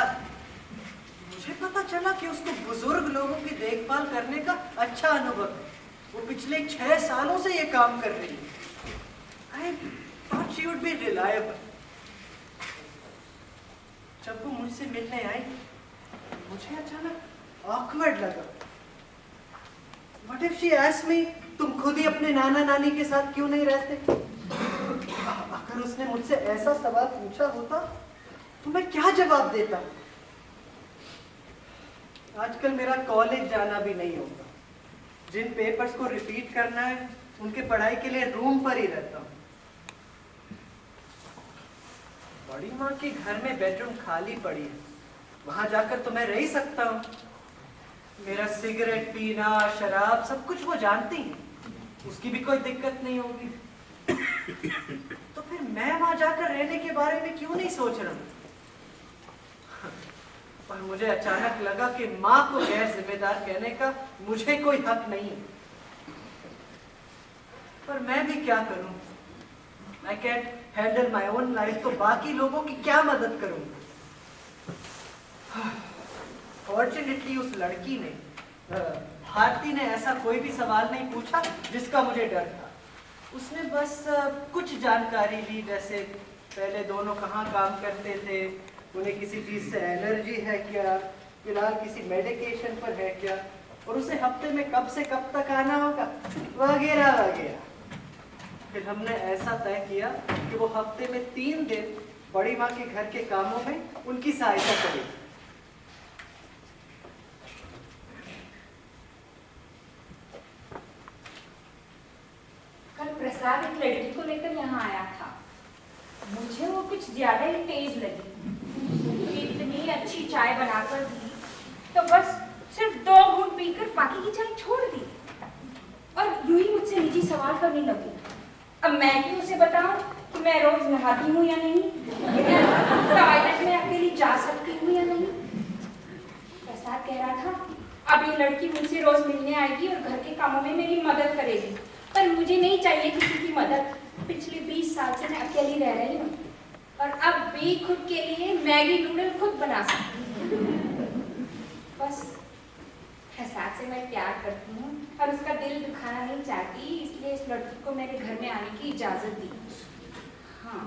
मुझे पता चला कि उसको बुजुर्ग लोगों की देखभाल करने का अच्छा अनुभव है। वो पिछले 6 सालों से ये काम कर रही है। I thought she would be reliable. जब वो मुझसे मिलने आई, मुझे अचानक awkward लगा। What if she asked me, तुम खुद ही अपने नाना नानी के साथ क्यों नहीं रहते? अगर उसने मुझसे ऐसा सवाल पूछा होता, तो मैं क्या जवाब देता? आजकल मेरा कॉलेज जाना भी नहीं होगा। जिन पेपर्स को रिपीट करना है, उनके पढ़ाई के लिए रूम पर ही रहता हूँ। बड़ी माँ के घर में बेडरूम खाली पड़ी है, वहां जाकर तो मैं रह ही सकता हूँ। मेरा सिगरेट पीना, शराब, सब कुछ वो जानती है, उसकी भी कोई दिक्कत नहीं होगी। तो फिर मैं वहां जाकर रहने के बारे में क्यों नहीं सोच रहा हूँ? पर मुझे अचानक लगा कि माँ को गैर जिम्मेदार कहने का मुझे कोई हक नहीं। पर मैं भी क्या करूं? I can't handle my own life, तो बाकी लोगों की क्या मदद करूंगा? फॉर्चुनेटली उस लड़की ने, भारती ने ऐसा कोई भी सवाल नहीं पूछा जिसका मुझे डर था। उसने बस कुछ जानकारी ली, जैसे पहले दोनों कहाँ काम करते थे, उन्हें किसी चीज से एलर्जी है क्या, फिलहाल किसी मेडिकेशन पर है क्या, और उसे हफ्ते में कब से कब तक आना होगा, वगैरह वगैरह। फिर हमने ऐसा तय किया कि वो हफ्ते में 3 दिन बड़ी माँ के घर के कामों में उनकी सहायता करेगी। कल प्रसाद एक लड़की को लेकर यहाँ आया था। मुझे वो कुछ ज्यादा ही तेज लगी। इतनी अच्छी चाय बनाकर दी तो बस सिर्फ 2 घूंट पीकर बाकी की चाय छोड़ दी और यूं ही मुझसे निजी सवाल करने लगी। अब मैं भी उसे बताऊं कि मैं रोज नहाती हूँ या नहीं, टॉयलेट में अकेली जा सकती हूँ या नहीं। प्रसाद कह रहा था अब ये लड़की मुझसे रोज मिलने आएगी और घर के कामों में मेरी मदद करेगी, पर मुझे नहीं चाहिए किसी की मदद। पिछले 20 साल से मैं अकेली रह रही हूँ और अब भी खुद के लिए मैगी नूडल खुद बना सकती हूँ। बस प्रसाद से मैं प्यार करती हूँ और उसका दिल दुखाना नहीं चाहती, इसलिए इस लड़की को मेरे घर में आने की इजाजत दी। हाँ।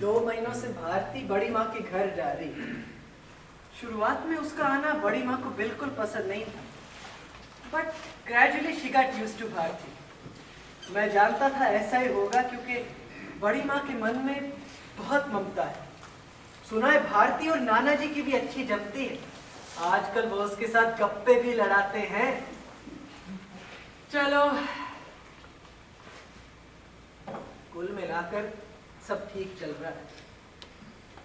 दो महीनों से भारती बड़ी माँ के घर जा रही है। शुरुआत में उसका आना बड़ी माँ को बिल्कुल पसंद नहीं था, but gradually she got used to Bharti. मैं जानता था ऐसा ही होगा क्योंकि बड़ी माँ के मन में बहुत ममता है। सुना है भारती और नाना जी की भी अच्छी जमती है। आजकल वो उसके साथ गप्पे भी लड़ाते हैं। चलो, कुल मिलाकर सब ठीक चल रहा है।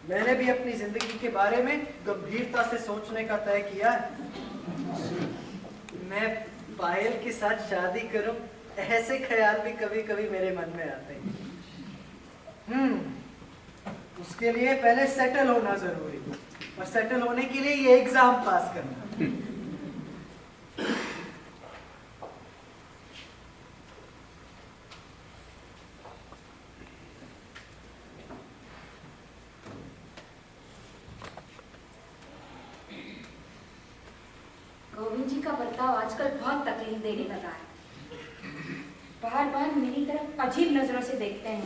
मैंने भी अपनी जिंदगी के बारे में गंभीरता से सोचने का तय किया है। मैं पायल के साथ शादी करूं, ऐसे ख्याल भी कभी कभी मेरे मन में आते हैं। उसके लिए पहले सेटल होना जरूरी है, और सेटल होने के लिए ये एग्जाम पास करना। गोविंद जी का बर्ताव आजकल बहुत तकलीफ देने लगा है। बार बार मेरी तरफ अजीब नजरों से देखते हैं,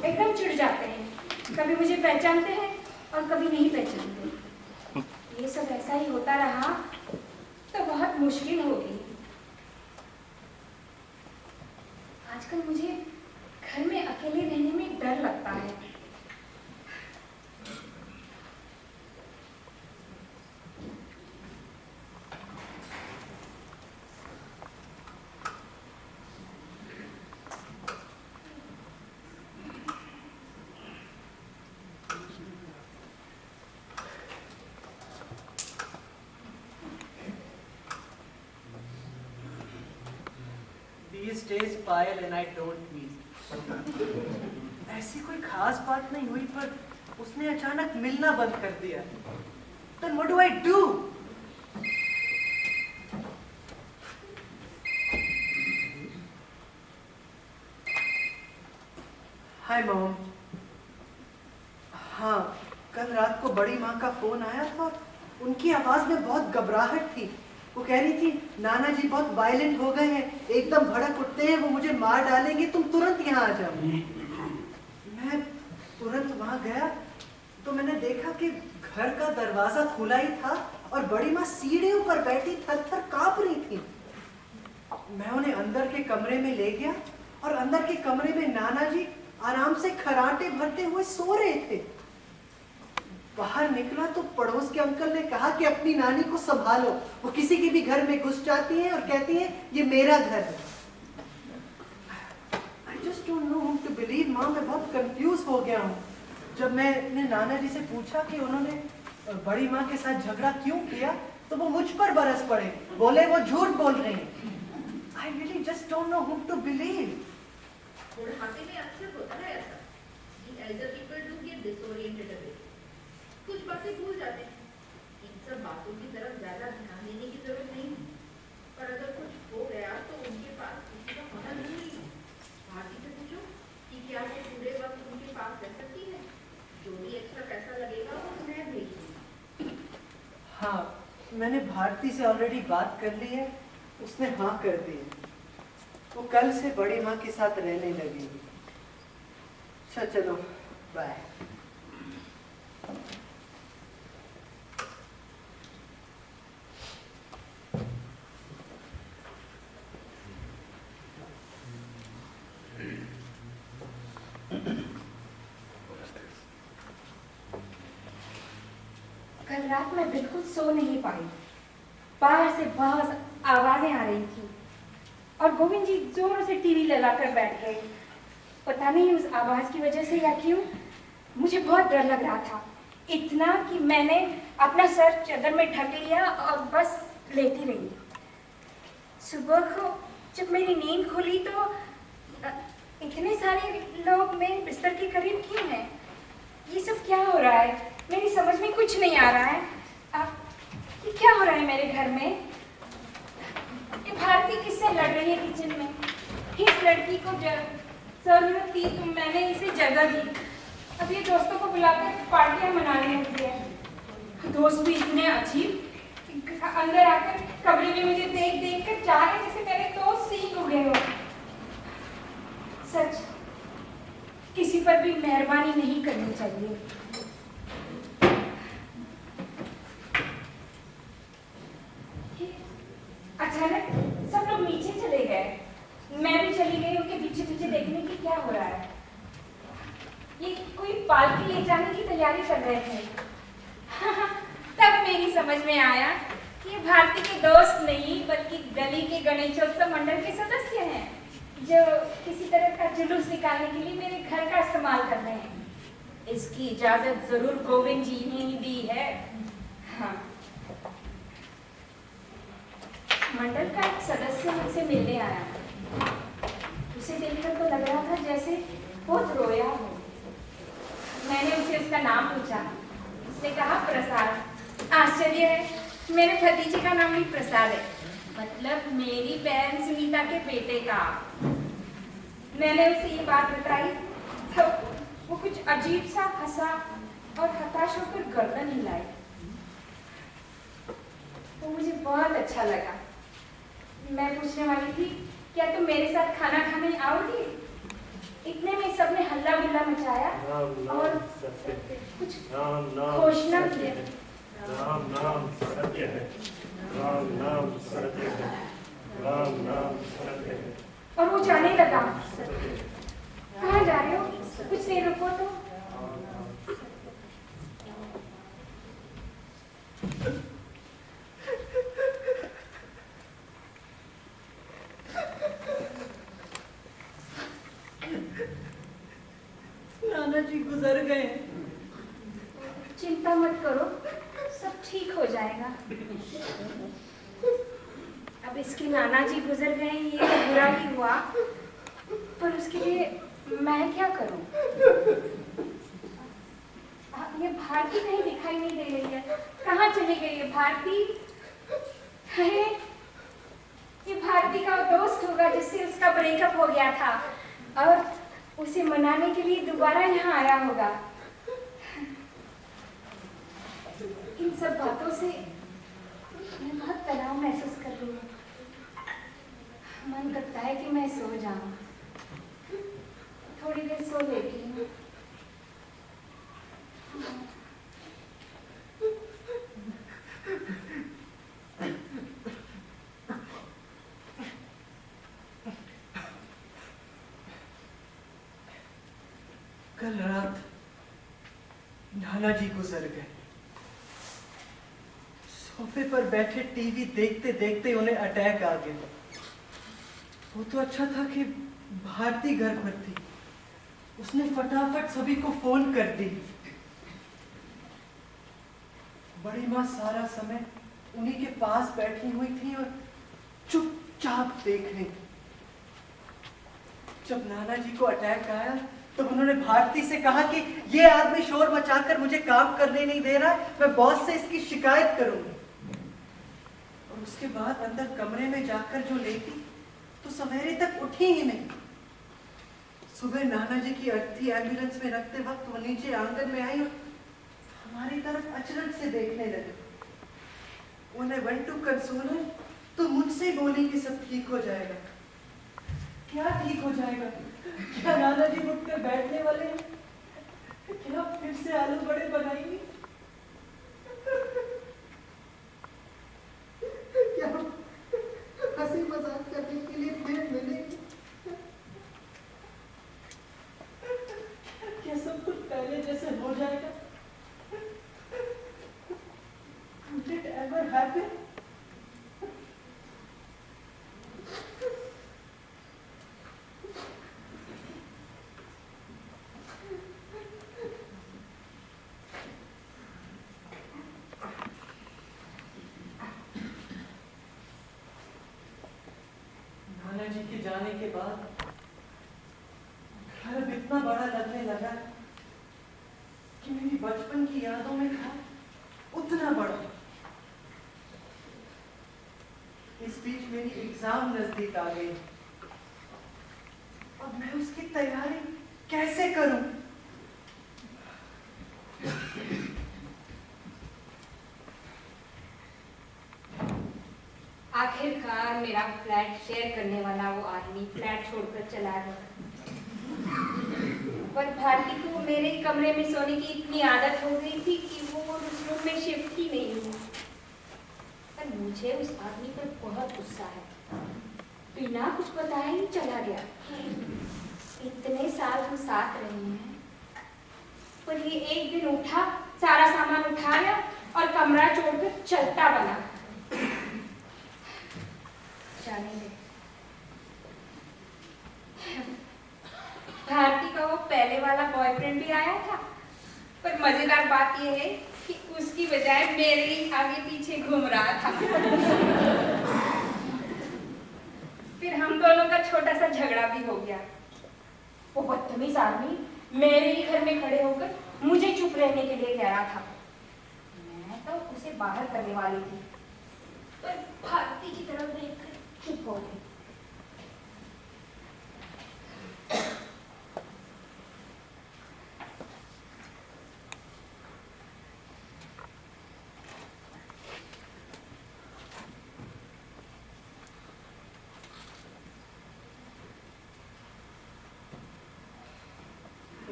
एकदम चिढ़ जाते हैं। कभी मुझे पहचानते हैं और कभी नहीं पहचानते। ये सब ऐसा ही होता रहा तो बहुत मुश्किल होगी। आजकल मुझे घर में अकेले रहने में डर लगता है। These days Payal and I don't meet। ऐसी कोई खास बात नहीं हुई, पर उसने अचानक मिलना बंद कर दिया। Then what do I do? Hi mom। हाँ, कल रात को बड़ी माँ का फोन आया था और उनकी आवाज में बहुत घबराहट थी। वो कह रही थी नाना जी बहुत वायलेंट हो गए हैं, एकदम भड़क उठते हैं, वो मुझे मार डालेंगे, तुम तुरंत यहाँ आ जाओ। मैं तुरंत वहां गया तो मैंने देखा कि घर का दरवाजा खुला ही था और बड़ी माँ सीढ़ियों पर बैठी थर-थर कांप रही थी। मैं उन्हें अंदर के कमरे में ले गया और अंदर के कमरे में नाना जी आराम से खर्राटे भरते हुए सो रहे थे। बाहर निकला तो पड़ोस के अंकल ने कहा कि अपनी नानी को संभालो, वो किसी के भी घर में घुस जाती है और कहती है ये मेरा घर है। I just don't know whom to believe, माँ, मैं बहुत कंफ्यूज हो गया हूँ। जब मैंने नाना जी से पूछा कि उन्होंने बड़ी माँ के साथ झगड़ा क्यों किया, तो वो मुझ पर बरस पड़े, बोले वो झूठ बोल रहे हैं। I really just don't know whom to believe। बुढ़ापे में अक्सर होता है ऐसा। The elder people do get disoriented a bit। कुछ बातें भूल जाते हैं। इन सब बातों की तरफ ज्यादा ध्यान देने की जरूरत नहीं है, पर अगर कुछ हो गया तो उनके पास किसी का होना जरूरी है। भारती से पूछो कि क्या वो पूरे वक्त उनके पास रह सकती है। जो भी एक्स्ट्रा पैसा लगेगा वो मैं भेज दूंगी। हाँ, मैंने भारती से ऑलरेडी बात कर ली है, उसने हाँ कर दी है। वो कल से बड़ी माँ के साथ रहने लगेगी। अच्छा चलो, बाय। कल रात मैं बिल्कुल सो नहीं पाई। बाहर से बहुत आवाजें आ रही थी और गोविंद जी जोरों से टीवी लगाकर बैठ गए। पता नहीं उस आवाज की वजह से या क्यों मुझे बहुत डर लग रहा था, इतना कि मैंने अपना सर चादर में ढक लिया और बस लेटी रही। सुबह को जब मेरी नींद खुली तो इतने सारे लोग मेरे बिस्तर के करीब क्यों हैं? ये सब क्या हो रहा है? मेरी समझ में कुछ नहीं आ रहा है। ये क्या हो रहा है मेरे घर में? ये भारती किससे लड़ रही है किचन में? इस लड़की को जरूरत थी तो मैंने इसे जगह दी। अब ये दोस्तों को बुलाकर पार्टियां मनाने लगी है। दोस्त भी इतने अजीब, अंदर आकर कमरे में मुझे देख देख कर जा रहे जैसे मेरे दोस्त सीख उड़े हो। सच, किसी पर भी मेहरबानी नहीं करनी चाहिए। अचानक सब लोग नीचे चले गए। मैं भी चली गई उनके पीछे पीछे देखने की क्या हो रहा है। ये कोई पालकी ले जाने की तैयारी कर रहे थे। तब मेरी समझ में आया कि ये भारती के दोस्त नहीं बल्कि गली के गणेशोत्सव मंडल के सदस्य हैं, जो किसी तरह का जुलूस निकालने के लिए मेरे घर का इस्तेमाल कर रहे हैं। इसकी इजाजत जरूर गोविंद जी ने ही दी है। हाँ। मंडल का एक सदस्य मुझसे मिलने आया। उसे देखकर तो लग रहा था जैसे बहुत रोया हो। मैंने उसे उसका नाम पूछा। उसने कहा प्रसाद। आश्चर्य है, मेरे भतीजे का नाम भी प्रसाद है, मतलब मेरी बहन सुनीता के बेटे का। मैंने उसे ये बात बताई तो वो कुछ अजीब सा हंसा और हताश होकर गर्दन हिलाई। तो मुझे बहुत अच्छा लगा। मैं पूछने वाली थी, क्या तुम मेरे साथ खाना खाने आओगी? इतने में सबने हल्ला गुल्ला मचाया और कुछ घोषणा की। राम नाम सत्य है, राम नाम सत्य है, राम नाम सत्य है। और वो जाने लगा। कहाँ जा रहे हो? कुछ देर रुको तो। नाना जी गुजर गए। चिंता मत करो, सब ठीक हो जाएगा। अब इसके नाना जी गुजर गए ये तो बुरा ही हुआ, पर उसके लिए मैं क्या करूं? ये भारती कहीं दिखाई नहीं दे रही है। कहाँ चली गई है भारती? अरे ये भारती का दोस्त होगा जिससे उसका ब्रेकअप हो गया था और उसे मनाने के लिए दोबारा यहाँ आया होगा। इन सब बातों से मैं बहुत तनाव महसूस कर रही हूँ। मन करता है कि मैं सो जाऊं। थोड़ी देर सो लेती हूँ। कल रात नाना जी गुजर गए। सोफे पर बैठे टीवी देखते देखते उन्हें अटैक आ गया। वो तो अच्छा था कि भारती घर पर थी, उसने फटाफट सभी को फोन कर दी। बड़ी माँ सारा समय उन्हीं के पास बैठी हुई थी और चुपचाप देख रही थी। जब नाना जी को अटैक आया तो उन्होंने भारती से कहा कि ये आदमी शोर मचाकर मुझे काम करने नहीं दे रहा है, मैं बॉस से इसकी शिकायत करूंगी। और उसके बाद अंदर कमरे में जाकर जो लेटी तो सवेरे तक उठी ही नहीं। सुबह नाना जी की अर्थी एम्बुलेंस में रखते वक्त वो नीचे आंगन में आई और हमारी तरफ अचरज से देखने लगी। उन्हें वन टू कंसोल तो मुझसे बोली कि सब ठीक हो जाएगा। क्या ठीक हो जाएगा? क्या नाना जी उठकर बैठने वाले हैं? क्या फिर से आलू बड़े बनाएंगे? क्या हंसी मजाक करने के लिए फिर मिलेंगे? क्या सब कुछ पहले जैसे हो जाएगा? Did it ever happen? जी के जाने के बाद घर अब इतना बड़ा लगने लगा कि मेरी बचपन की यादों में था उतना बड़ा। इस बीच मेरी एग्जाम नजदीक आ गई। अब मैं उसकी तैयारी कैसे करूं? आखिरकार मेरा फ्लैट शेयर करने वाला वो आदमी फ्लैट छोड़कर चला गया। पर भारती को मेरे कमरे में सोने की इतनी आदत हो गई थी कि वो उस रूम में शिफ्ट ही नहीं हुई। पर मुझे उस आदमी पर बहुत गुस्सा है। बिना कुछ बताए ही चला गया। इतने साल हम साथ रहे हैं, पर ये एक दिन उठा, सारा सामान उठाया और कमरा छोड़कर चलता बना। जाने दे। भारती का वो पहले वाला बॉयफ्रेंड भी आया था, पर मजेदार बात यह है कि उसकी बजाय मेरे ही आगे पीछे घूम रहा था। फिर हम दोनों का छोटा सा झगड़ा भी हो गया। वो बदतमीज आदमी मेरे ही घर में खड़े होकर मुझे चुप रहने के लिए कह रहा था। मैं तो उसे बाहर करने वाली थी, पर भारती की तरफ देखकर चुप हो गई।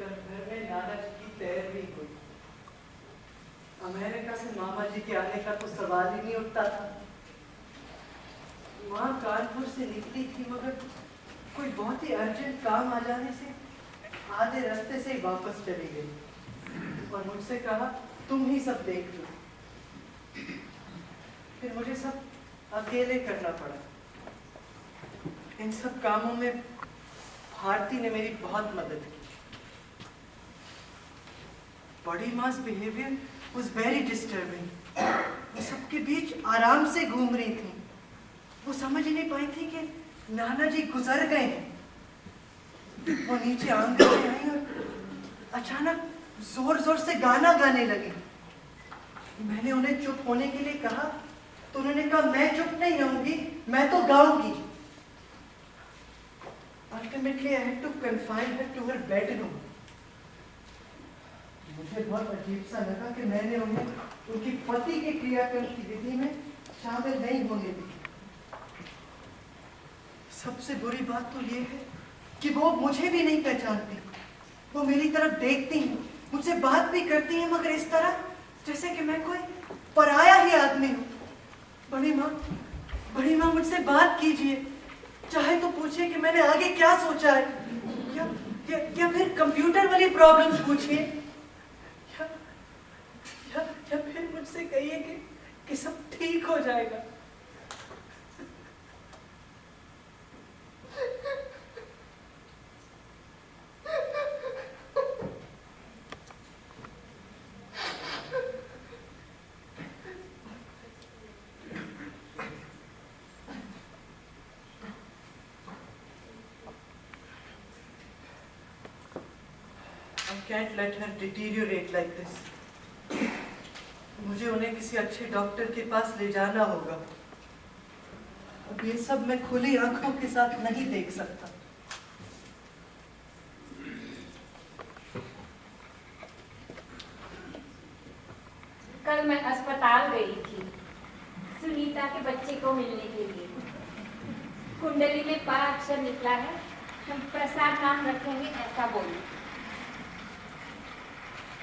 घर में नाना जी की तैयारी हुई। अमेरिका से मामा जी के आने का तो सवाल ही नहीं उठता था। माँ कानपुर से निकली थी, मगर कोई बहुत ही अर्जेंट काम आ जाने से आधे रास्ते से ही वापस चली गई और मुझसे कहा तुम ही सब देख लो। फिर मुझे सब अकेले करना पड़ा। इन सब कामों में भारती ने मेरी बहुत मदद की। बड़ी मास बिहेवियर was very disturbing। वो सबके बीच आराम से घूम रही थी। वो समझ ही नहीं पाई थी कि नाना जी गुजर गए हैं। वो नीचे आंगन में आई और अचानक जोर जोर से गाना गाने लगी। मैंने उन्हें चुप होने के लिए कहा तो उन्होंने कहा मैं चुप नहीं रहूंगी, मैं तो गाऊंगी। Ultimately I had to confine her to her bedroom। मुझे बहुत अजीब सा लगा कि मैंने उन्हें उनकी पति के क्रियाक्रम की विधि में शामिल नहीं होने दी। सबसे बुरी बात तो ये है कि वो मुझे भी नहीं पहचानती। वो मेरी तरफ देखती हैं, मुझसे बात भी करती हैं, मगर इस तरह जैसे कि मैं कोई पराया ही आदमी हूँ। बड़ी माँ मुझसे बात कीजिए, चाहे तो पूछिए कि मैंने आगे क्या सोचा है, या फिर कंप्यूटर वाली प्रॉब्लम्स पूछिए, या फिर मुझसे कहिए कि सब ठीक हो जाएगा। I can't let her deteriorate like this। मुझे उन्हें किसी अच्छे डॉक्टर के पास ले जाना होगा। अब ये सब मैं खुली आंखों के साथ नहीं देख सकता। कल मैं अस्पताल गई थी सुनीता के बच्चे को मिलने के लिए। कुंडली में पा अक्षर निकला है, हम प्रसाद नाम रखेंगे ऐसा बोली।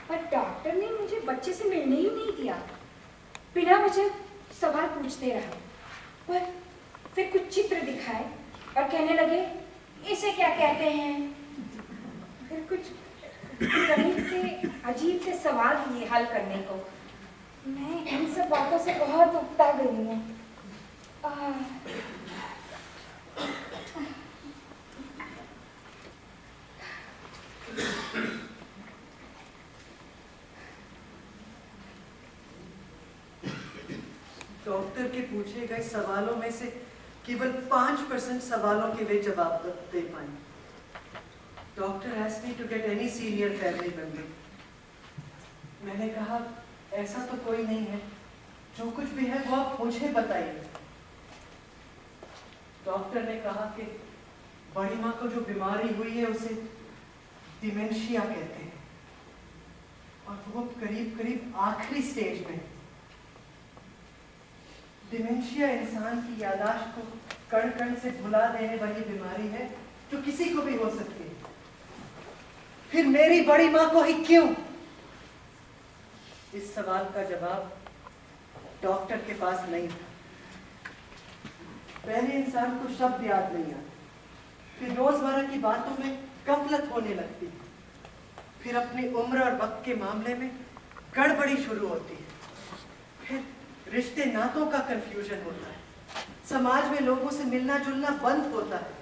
पर डॉक्टर ने मुझे बच्चे से मिलने ही नहीं दिया। बिना मुझे सवाल पूछते रहा, पर फिर कुछ चित्र दिखाए और कहने लगे इसे क्या कहते हैं। फिर कुछ गणित के अजीब से सवाल किए हल करने को। मैं इन सब बातों से बहुत उकता गई हूँ। डॉक्टर के पूछे गए सवालों में से केवल 5% सवालों के वे जवाब दे पाए। Doctor asked me to get any senior family member. मैंने कहा ऐसा तो कोई नहीं है, जो कुछ भी है वो आप मुझे बताइए। डॉक्टर ने कहा कि बड़ी माँ को जो बीमारी हुई है उसे डिमेंशिया कहते हैं और वो करीब करीब आखिरी स्टेज में। डिमेंशिया इंसान की याददाश्त को कण कण से भुला देने वाली बीमारी है जो किसी को भी हो सकती है। फिर मेरी बड़ी माँ को ही क्यों? इस सवाल का जवाब डॉक्टर के पास नहीं था। पहले इंसान को शब्द याद नहीं आते, फिर रोजमर्रा की बातों में गफलत होने लगती, फिर अपनी उम्र और वक्त के मामले में गड़बड़ी शुरू होती है, फिर रिश्ते नातों का कंफ्यूजन होता है, समाज में लोगों से मिलना जुलना बंद होता है,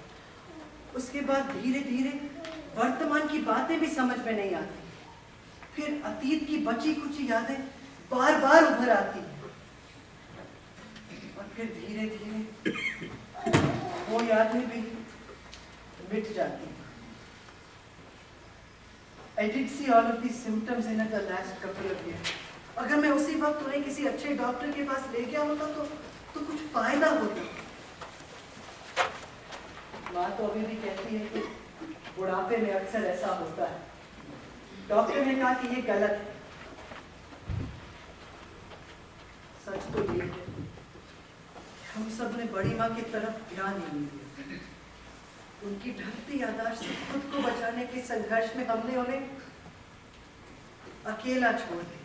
उसके बाद धीरे धीरे वर्तमान की बातें भी समझ में नहीं आती, फिर अतीत की बची कुछ यादें बार बार उभर आती हैं और फिर धीरे धीरे वो यादें भी मिट जाती हैं। I did see all of these symptoms in the last couple of years. अगर मैं उसी वक्त उन्हें किसी अच्छे डॉक्टर के पास ले गया होता तो कुछ फायदा होता। माँ तो अभी भी कहती है कि बुढ़ापे में अक्सर ऐसा होता है। डॉक्टर ने कहा कि ये गलत है। सच तो ये है, हम सब ने बड़ी माँ की तरफ ध्यान ही नहीं दिया। उनकी ढलती याददाश्त से खुद को बचाने के संघर्ष में हमने उन्हें अकेला छोड़ दिया।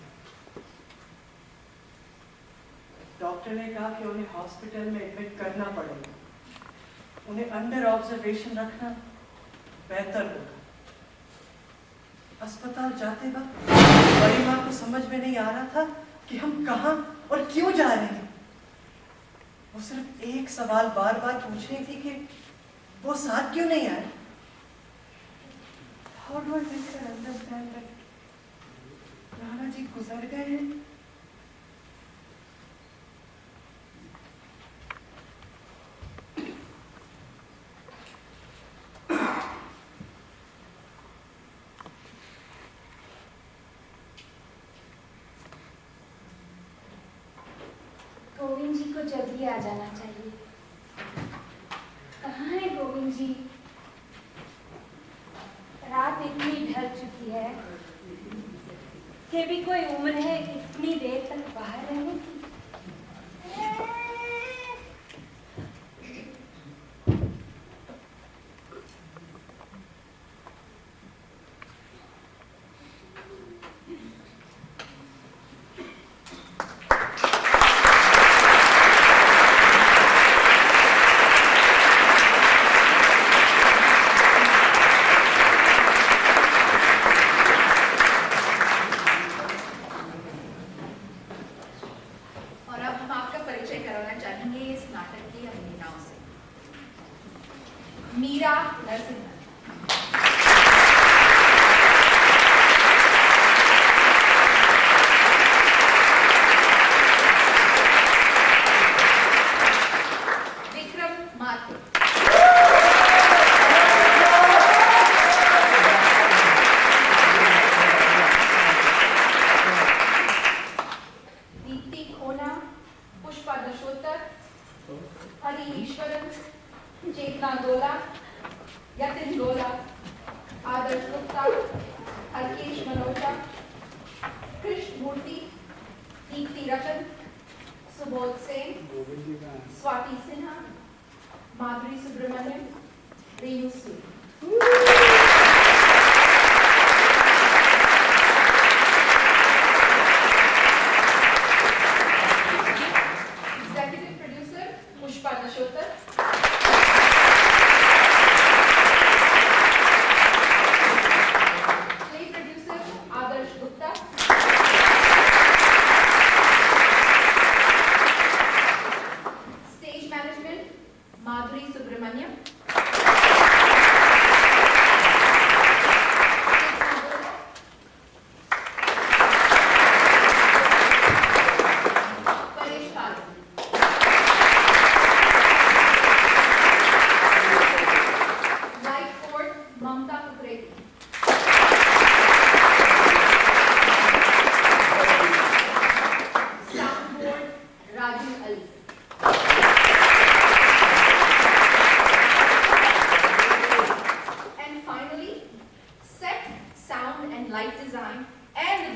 डॉक्टर ने कहा कि उन्हें हॉस्पिटल में एडमिट करना पड़ेगा, उन्हें अंडर ऑब्जर्वेशन रखना बेहतर होगा। अस्पताल जाते वक्त बड़ी माँ को समझ में नहीं आ रहा था कि हम कहाँ और क्यों जा रहे हैं। वो सिर्फ एक सवाल बार बार पूछ रही थी कि वो साथ क्यों नहीं आए। How do I make her understand that Rana ji गुजर गए हैं? गोविंद जी को जल्दी आ जाना चाहिए। कहाँ है गोविंद जी? रात इतनी ढल चुकी है कि भी कोई उम्र है इतनी देर तक बाहर रहने की। मीरा नरसिंह। विक्रम माथुर। दीप्ति खोना, पुष्पा दशोत्तर, हरि ईश्वरन, चेतना Gola, Yatin Gola, Adarsh Gupta, Harkesh Manoja, Krishna Murthy, Deepti Ratan, Subodh Sen, Swati Sinha, Madhuri Subramaniam, Renu Suri. Executive producer Pushpa Dashottar. Madhuri Subramaniam.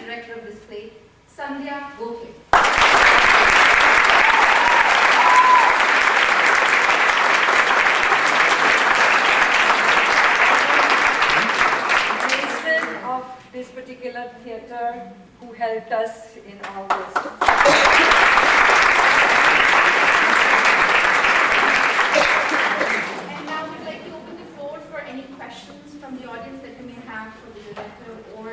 director of this play, Sandhya Gokhale. Jason of this particular theatre who helped us in all this. And now we'd like to open the floor for any questions from the audience that you may have for the director or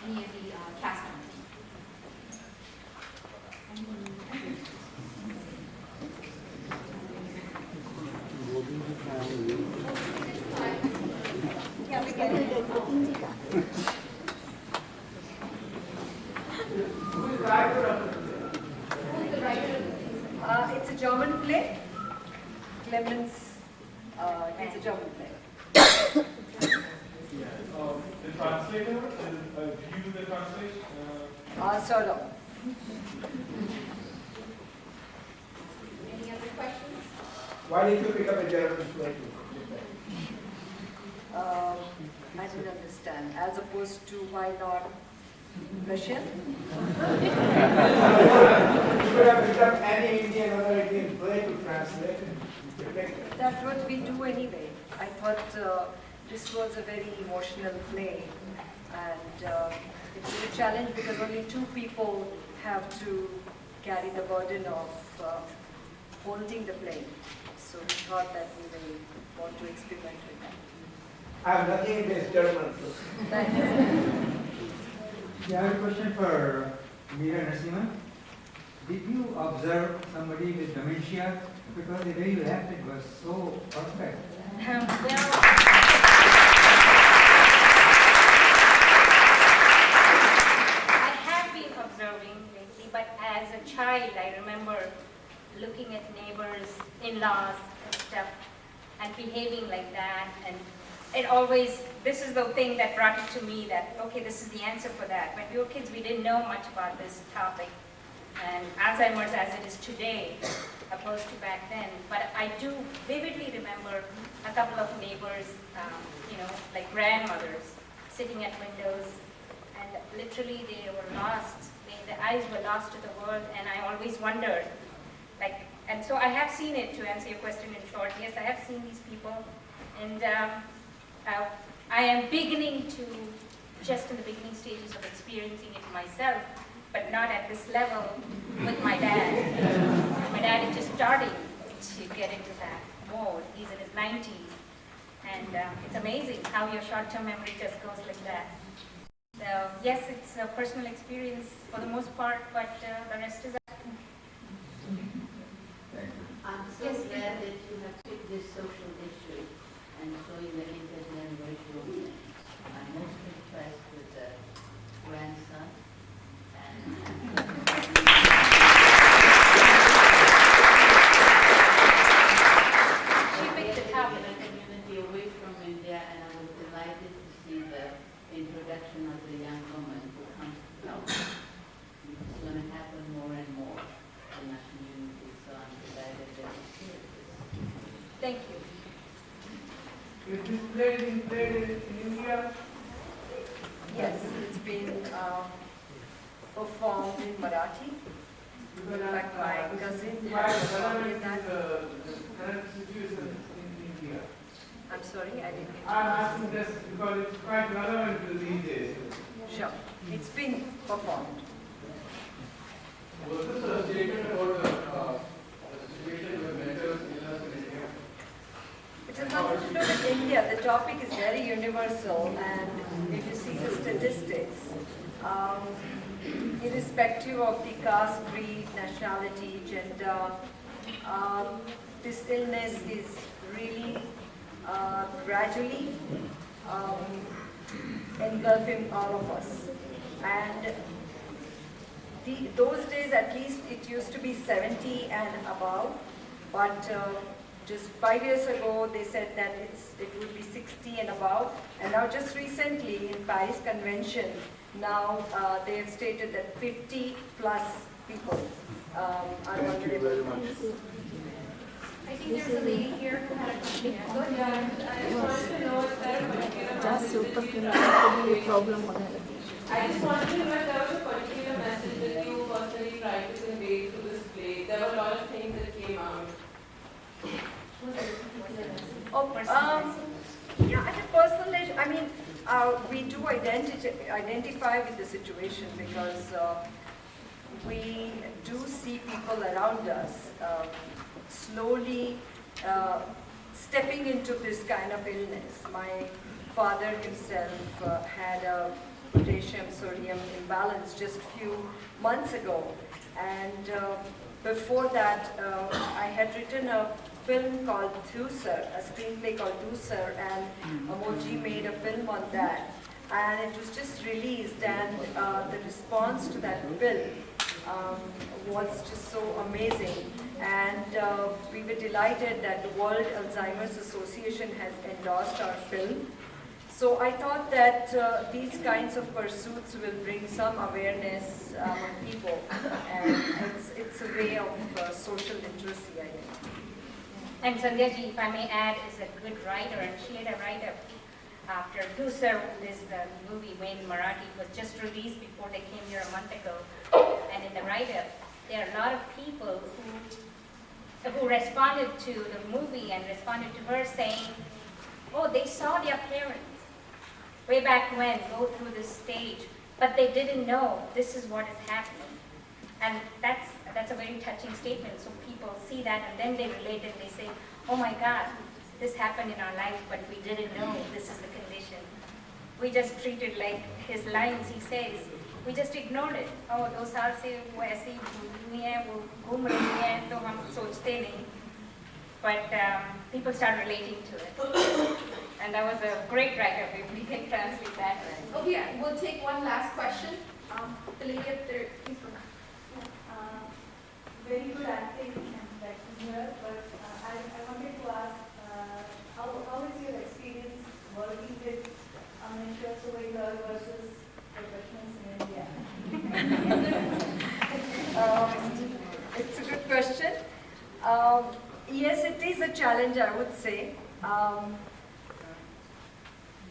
any of the cast members. Yeah, we get it. Who's the writer of the piece? It's a German play. Clemens, it's a German play. The translator, view the translation. Sort of. Any other questions? Why did you pick up a German play? I didn't understand. As opposed to why not Russian? You could have picked up any Indian or Indian play to translate it. That's what we do anyway. I thought this was a very emotional play, and it's a challenge because only two people have to carry the burden of holding the play. So we thought that we may want to experiment with that. I have nothing against German. Thank you. Yeah, I have a question for Meera Narasimhan. Did you observe somebody with dementia? Because the way you acted was so perfect. I have been observing lately, but as a child, I remember looking at neighbors, in-laws, and stuff, and behaving like that. And it always, this is the thing that brought it to me that, okay, this is the answer for that. When we were kids, we didn't know much about this topic. And Alzheimer's as it is today, opposed to back then. But I do vividly remember a couple of neighbors, like grandmothers, sitting at windows, and literally they were lost. Their eyes were lost to the world, and I always wondered, and so I have seen it, to answer your question in short. Yes, I have seen these people, and I am beginning to, just in the beginning stages of experiencing it myself, but not at this level with my dad. My dad is just starting to get into that mode. He's in his 90s. And it's amazing how your short-term memory just goes like that. So yes, it's a personal experience for the most part, but the rest is... I'm so glad that you have picked this social issue and showing the intergenerational thing. I'm most impressed with the grandson. She picked it up. In a community away from India, and I was delighted to see the introduction of the young woman who comes to help. It's going to happen more and more in our community, so I'm delighted that you shared this. Thank you. Is this played in India? Yes, it's been performed in Marathi. In fact, my cousin has performed in that. The current situation in India. I'm sorry, I didn't get I'm asking this because it's quite relevant to these days. you. Sure, it's been performed. Was this a statement about the situation with mental illness in India? It has nothing to do with India. The topic is very universal, and if you see the statistics, irrespective of the caste, creed, nationality, gender, this illness is really gradually engulfing all of us. And those days, at least, it used to be 70 and above, but just 5 years ago, they said that it would be 60 and above. And now just recently in Paris Convention, now they have stated that 50 plus people are vulnerable. I think there's a lady here who had a question. Go ahead. क्या super के लिए problem होने लगी I just wanted to know if there was a particular message that you personally tried to convey through this play. There were a lot of things that came out. Yeah, at a personal level, I mean, we do identify with the situation because we do see people around us slowly stepping into this kind of illness. My father himself had a potassium-sodium imbalance just a few months ago, and before that I had written a film called Dhusar, a screenplay called Dhusar, and Amolji made a film on that, and it was just released, and the response to that film was just so amazing, and we were delighted that the World Alzheimer's Association has endorsed our film. So I thought that these kinds of pursuits will bring some awareness among people, and it's a way of social literacy, I think. And Sandhya ji, if I may add, is a good writer, and she had a write-up after Dhusar, this movie made in Marathi, was just released before they came here a month ago. And in the write-up, there are a lot of people who responded to the movie and responded to her saying, oh, they saw their parents way back when go through this stage, but they didn't know this is what is happening. And that's a very touching statement. So people see that and then they relate and they say, oh my God, this happened in our life, but we didn't know this is the condition. We just treated like his lines, he says, we just ignored it. Oh, 2 साल से वो ऐसे ही हुई हैं, वो घूम रही हैं, तो हम सोचते नहीं. But people start relating to it. And that was a great write-up, if we can translate that. Okay, we'll take one last question. The lady up there, please go. Very good acting and direction here, but I wanted to ask, how is your experience working with amateur surveyor versus professionals in India? It's a good question. Yes, it is a challenge, I would say.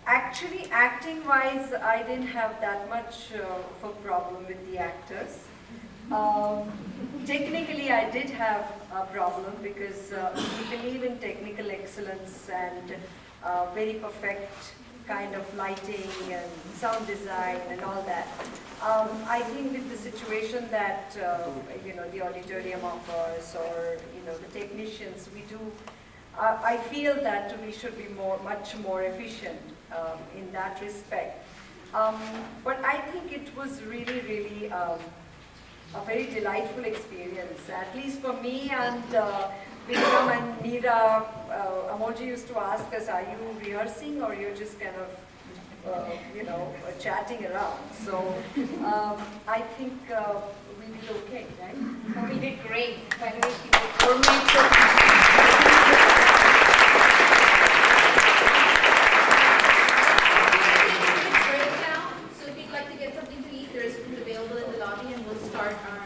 Actually, acting-wise, I didn't have that much of a problem with the actors. Technically, I did have a problem because we believe in technical excellence and very perfect kind of lighting and sound design and all that. I think with the situation that the auditorium offers, or the technicians, we do. I feel that we should be much more efficient in that respect. But I think it was really, really a very delightful experience, at least for me. And Vikram and Meera, Amolji used to ask us, are you rehearsing or you're just kind of, chatting around? So I think we did okay, right? Oh, we did great. By the way, So if you'd like to get something to eat, there is food available in the lobby, and we'll start our